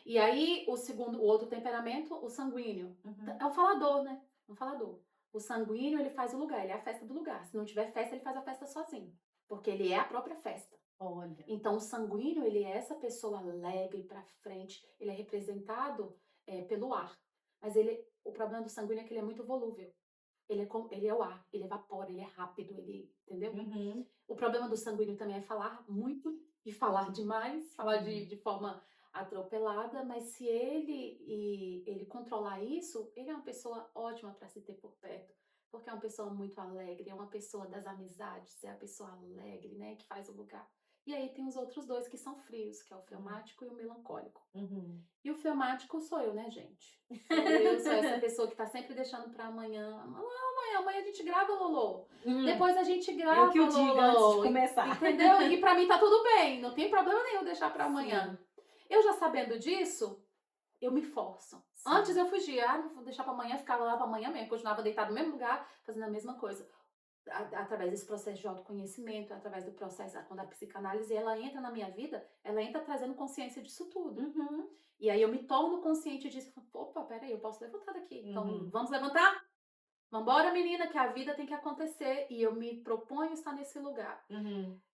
E aí, o outro temperamento, o sanguíneo. É um falador, né? Um falador. O sanguíneo, ele faz o lugar, ele é a festa do lugar. Se não tiver festa, ele faz a festa sozinho. Porque ele é a própria festa. Então, o sanguíneo, ele é essa pessoa alegre pra frente. Ele é representado pelo ar. Mas o problema do sanguíneo é que ele é muito volúvel. Ele é o ar, ele evapora, ele é rápido, entendeu? O problema do sanguíneo também é falar muito e falar demais, falar de forma atropelada, mas se ele controlar isso, ele é uma pessoa ótima para se ter por perto, porque é uma pessoa muito alegre, é uma pessoa das amizades, é a pessoa alegre, né, que faz o lugar. E aí tem os outros dois que são frios, que é o fleumático e o melancólico. E o fleumático sou eu, né, gente? Eu sou essa pessoa que tá sempre deixando pra amanhã. Amanhã a gente grava, Lolo. Depois a gente grava, eu que o diga antes de começar. Entendeu? E pra mim tá tudo bem, não tem problema nenhum deixar pra amanhã. Eu já sabendo disso, eu me forço. Antes eu fugia, não vou deixar pra amanhã, ficava lá pra amanhã mesmo, continuava deitado no mesmo lugar, fazendo a mesma coisa. Através desse processo de autoconhecimento, através do processo, quando a psicanálise ela entra na minha vida, ela entra trazendo consciência disso tudo. E aí eu me torno consciente disso. Opa, peraí, eu posso levantar daqui. Então, vamos levantar? Vambora, menina, que a vida tem que acontecer. E eu me proponho estar nesse lugar.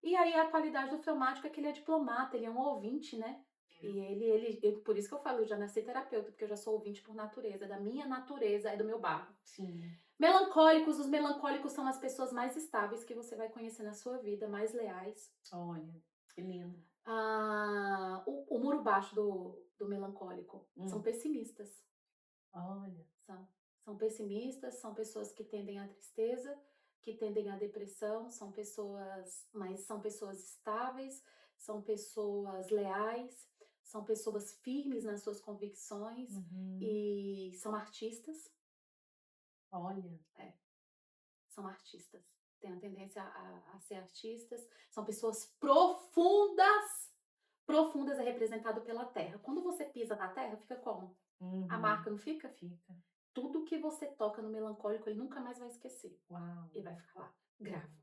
E aí a qualidade do fleumático é que ele é diplomata, ele é um ouvinte, né? E por isso que eu falo, eu já nasci terapeuta, porque eu já sou ouvinte por natureza, da minha natureza, é do meu barro. Melancólicos, os melancólicos são as pessoas mais estáveis que você vai conhecer na sua vida, mais leais. Olha, que lindo. O muro baixo do melancólico são pessimistas. Olha. São pessimistas, são pessoas que tendem à tristeza, que tendem à depressão, são pessoas estáveis, são pessoas leais, são pessoas firmes nas suas convicções e são artistas. Olha. São artistas. Têm a tendência a ser artistas. São pessoas profundas. Profundas é representado pela terra. Quando você pisa na terra, fica como? A marca não fica? Fica. Tudo que você toca no melancólico, ele nunca mais vai esquecer. Uau. Ele vai ficar lá, gravo.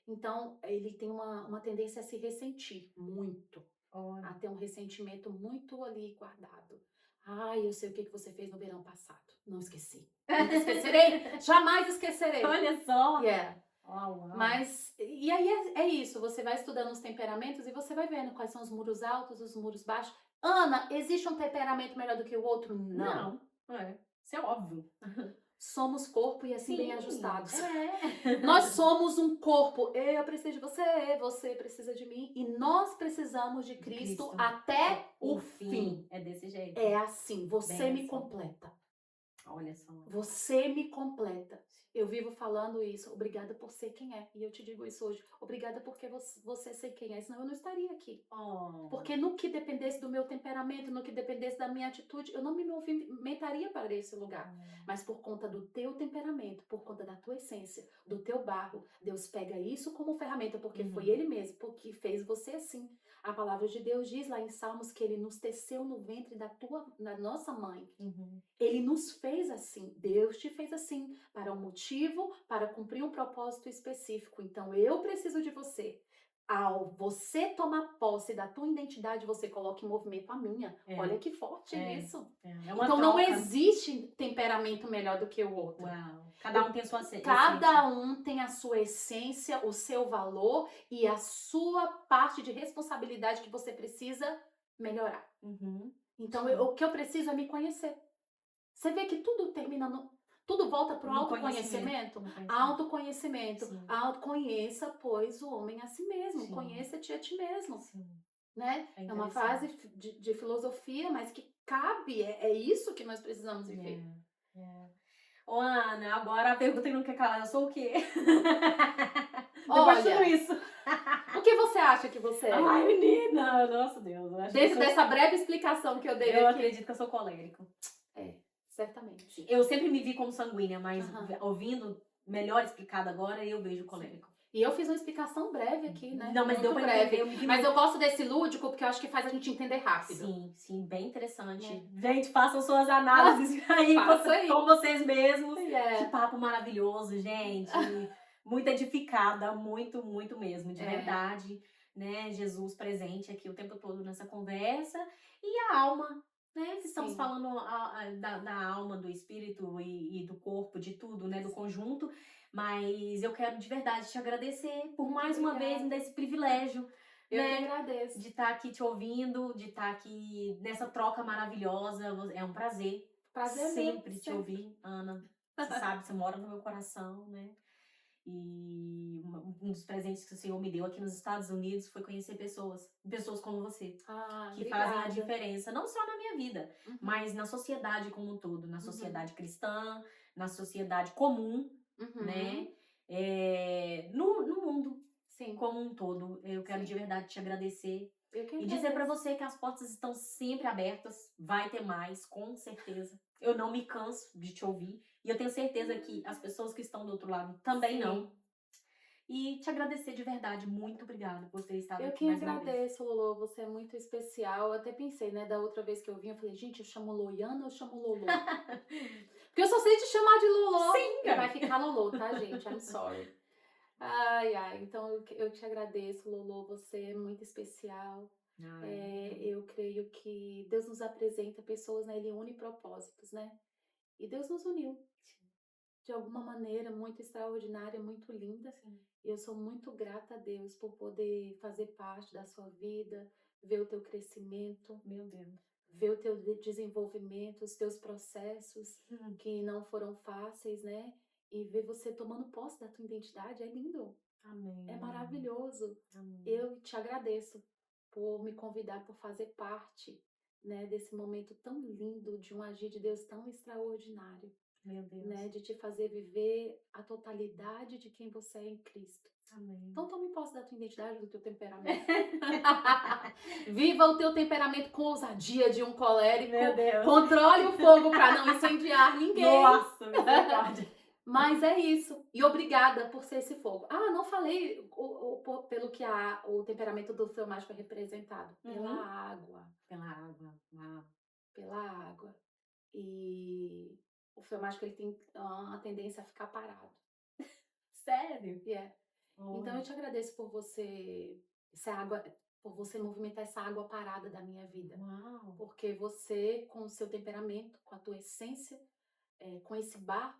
Então, ele tem uma tendência a se ressentir muito. A ter um ressentimento muito ali guardado. Eu sei o que você fez no verão passado. Não esqueci. Nunca esquecerei. Jamais esquecerei. Olha só. Wow. Mas, e aí é isso. Você vai estudando os temperamentos e você vai vendo quais são os muros altos, os muros baixos. Ana, existe um temperamento melhor do que o outro? Não. Isso é óbvio. Somos corpo e assim bem ajustados. Nós somos um corpo. Eu preciso de você, você precisa de mim. E nós precisamos de Cristo até o fim. É desse jeito. É assim, você me completa. Olha só. Você me completa. Eu vivo falando isso. Obrigada por ser quem é. E eu te digo isso hoje. Obrigada porque você ser quem é. Senão eu não estaria aqui. Porque no que dependesse do meu temperamento, no que dependesse da minha atitude, eu não me movimentaria para esse lugar. Mas por conta do teu temperamento, por conta da tua essência, do teu barro, Deus pega isso como ferramenta, porque foi Ele mesmo porque fez você assim. A palavra de Deus diz lá em Salmos que Ele nos teceu no ventre da nossa mãe. Ele nos fez assim. Deus te fez assim para um motivo, para cumprir um propósito específico. Então eu preciso de você. Ao você tomar posse da tua identidade, você coloca em movimento a minha. Olha que forte isso. Então troca. não existe temperamento melhor do que o outro. Uau. Cada um tem a sua essência. Cada um tem a sua essência, o seu valor e a sua parte de responsabilidade que você precisa melhorar. Então o que eu preciso é me conhecer. Você vê que tudo termina tudo volta para o autoconhecimento? Autoconhecimento. Autoconheça, pois, o homem a si mesmo. Conheça-te a ti mesmo. Né? É uma frase de filosofia, mas que cabe. É isso que nós precisamos viver. Ô, Ana, agora a pergunta que não quer calar, eu sou o quê? Depois de tudo isso. O que você acha que você é? Ai, menina, nossa Deus. Dentro dessa breve explicação que eu dei aqui. Eu acredito que eu sou colérico. Certamente. Eu sempre me vi como sanguínea, mas ouvindo melhor explicado agora, eu vejo colérico. E eu fiz uma explicação breve aqui, né? Não, mas deu pra breve. Mas eu gosto desse lúdico porque eu acho que faz a gente entender rápido. Sim, bem interessante. Gente, façam suas análises aí com vocês mesmos. Que papo maravilhoso, gente. Muito edificada, muito, muito mesmo, de verdade. Né? Jesus presente aqui o tempo todo nessa conversa. E a alma. Né? Estamos falando da alma, do espírito e do corpo, de tudo, né? Do conjunto. Mas eu quero de verdade te agradecer por mais uma vez me dar esse privilégio. Eu que agradeço. De estar aqui te ouvindo, de estar aqui nessa troca maravilhosa. É um prazer. Prazer sempre te ouvir, Ana. Você sabe, você mora no meu coração, né? E um dos presentes que o Senhor me deu aqui nos Estados Unidos foi conhecer pessoas como você, que fazem a diferença, não só na minha vida, mas na sociedade como um todo, na sociedade cristã, na sociedade comum, né? No mundo como um todo. Eu quero de verdade te agradecer e dizer pra você que as portas estão sempre abertas, vai ter mais, com certeza. Eu não me canso de te ouvir. E eu tenho certeza que as pessoas que estão do outro lado também não. E te agradecer de verdade. Muito obrigada por ter estado aqui mais uma vez. Eu que agradeço, Lolo. Você é muito especial. Eu até pensei, né, da outra vez que eu vim, eu falei, gente, eu chamo Loiana ou eu chamo Lolo? Porque eu só sei te chamar de Lolo. Sim, e vai ficar Lolo, tá, gente? I'm sorry. Então eu te agradeço, Lolo. Você é muito especial. Eu creio que Deus nos apresenta pessoas, né? Ele une propósitos, né? E Deus nos uniu de alguma maneira muito extraordinária, muito linda. E eu sou muito grata a Deus por poder fazer parte da sua vida, ver o teu crescimento, meu Deus, ver o teu desenvolvimento, os teus processos que não foram fáceis, né? E ver você tomando posse da tua identidade é lindo. Amém. É maravilhoso. Amém. Eu te agradeço por me convidar, por fazer parte, né, desse momento tão lindo, de um agir de Deus tão extraordinário. Meu Deus. Né, de te fazer viver a totalidade de quem você é em Cristo. Amém. Então tome posse da tua identidade, do teu temperamento. Viva o teu temperamento com ousadia de um colérico. Meu Deus. Controle o fogo para não incendiar ninguém. Nossa, misericórdia. Mas é isso. E obrigada por ser esse fogo. Não falei pelo que o temperamento do feu mágico é representado. Pela água. Pela água. Uau. Pela água. E o feu mágico ele tem uma tendência a ficar parado. Sério? Então eu te agradeço por você, por você movimentar essa água parada da minha vida. Uau. Porque você, com o seu temperamento, com a tua essência, com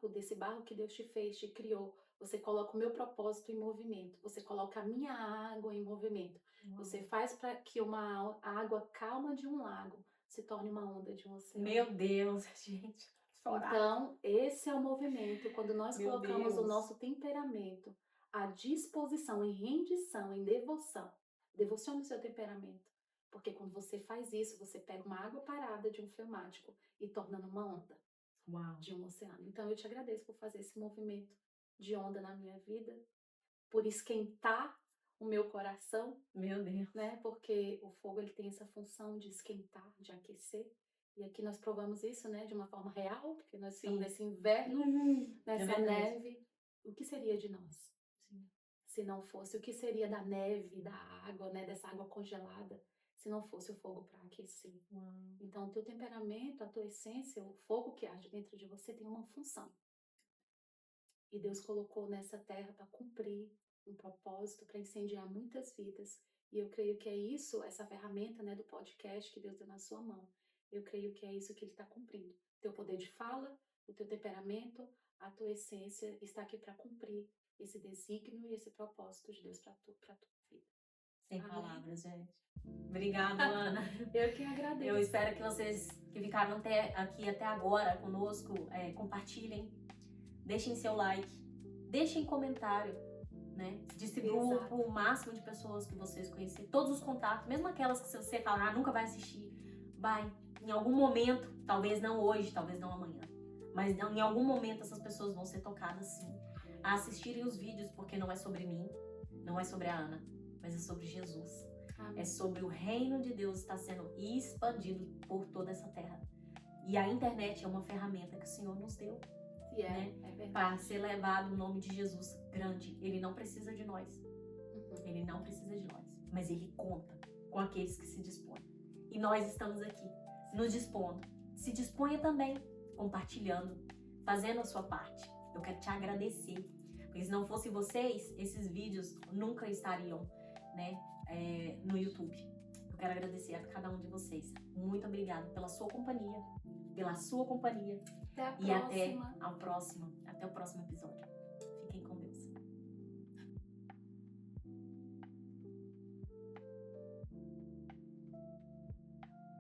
desse barro que Deus te fez, te criou, você coloca o meu propósito em movimento, você coloca a minha água em movimento. Você faz para que uma água calma de um lago se torne uma onda de um oceano. Meu Deus, gente. Então, esse é o movimento, quando nós colocamos o nosso temperamento à disposição, em rendição, em devoção. Devocione o seu temperamento. Porque quando você faz isso, você pega uma água parada de um feu mágico e torna numa onda de um oceano. Então, eu te agradeço por fazer esse movimento de onda na minha vida, por esquentar o meu coração. Meu Deus. Né? Porque o fogo ele tem essa função de esquentar, de aquecer. E aqui nós provamos isso, né, de uma forma real, porque nós estamos nesse inverno, nessa neve. O que seria de nós? Sim. Se não fosse, o que seria da neve, da água, né, dessa água congelada, se não fosse o fogo para aquecer? Então, o teu temperamento, a tua essência, o fogo que arde dentro de você tem uma função. E Deus colocou nessa terra para cumprir um propósito, para incendiar muitas vidas. E eu creio que é isso, essa ferramenta, né, do podcast que Deus deu na sua mão. Eu creio que é isso que Ele está cumprindo. Teu poder de fala, o teu temperamento, a tua essência está aqui para cumprir esse desígnio e esse propósito de Deus para tua vida. Sem palavras, gente. Obrigada, Ana. Eu que agradeço. Eu espero que vocês que ficaram aqui até agora conosco compartilhem. Deixem seu like, deixem comentário, né? Distribuam para o máximo de pessoas que vocês conhecerem, todos os contatos, mesmo aquelas que você falar, nunca vai assistir, vai, em algum momento, talvez não hoje, talvez não amanhã, mas em algum momento essas pessoas vão ser tocadas sim, a assistirem os vídeos, porque não é sobre mim, não é sobre a Ana, mas é sobre Jesus. Amém. É sobre o reino de Deus estar sendo expandido por toda essa terra. E a internet é uma ferramenta que o Senhor nos deu. Né? Para ser levado o nome de Jesus grande. Ele não precisa de nós. Ele não precisa de nós. Mas Ele conta com aqueles que se dispõem. E nós estamos aqui, nos dispondo. Se disponha também, compartilhando, fazendo a sua parte. Eu quero te agradecer. Porque se não fosse vocês, esses vídeos nunca estariam, né, no YouTube. Eu quero agradecer a cada um de vocês. Muito obrigada pela sua companhia. Até o próximo episódio.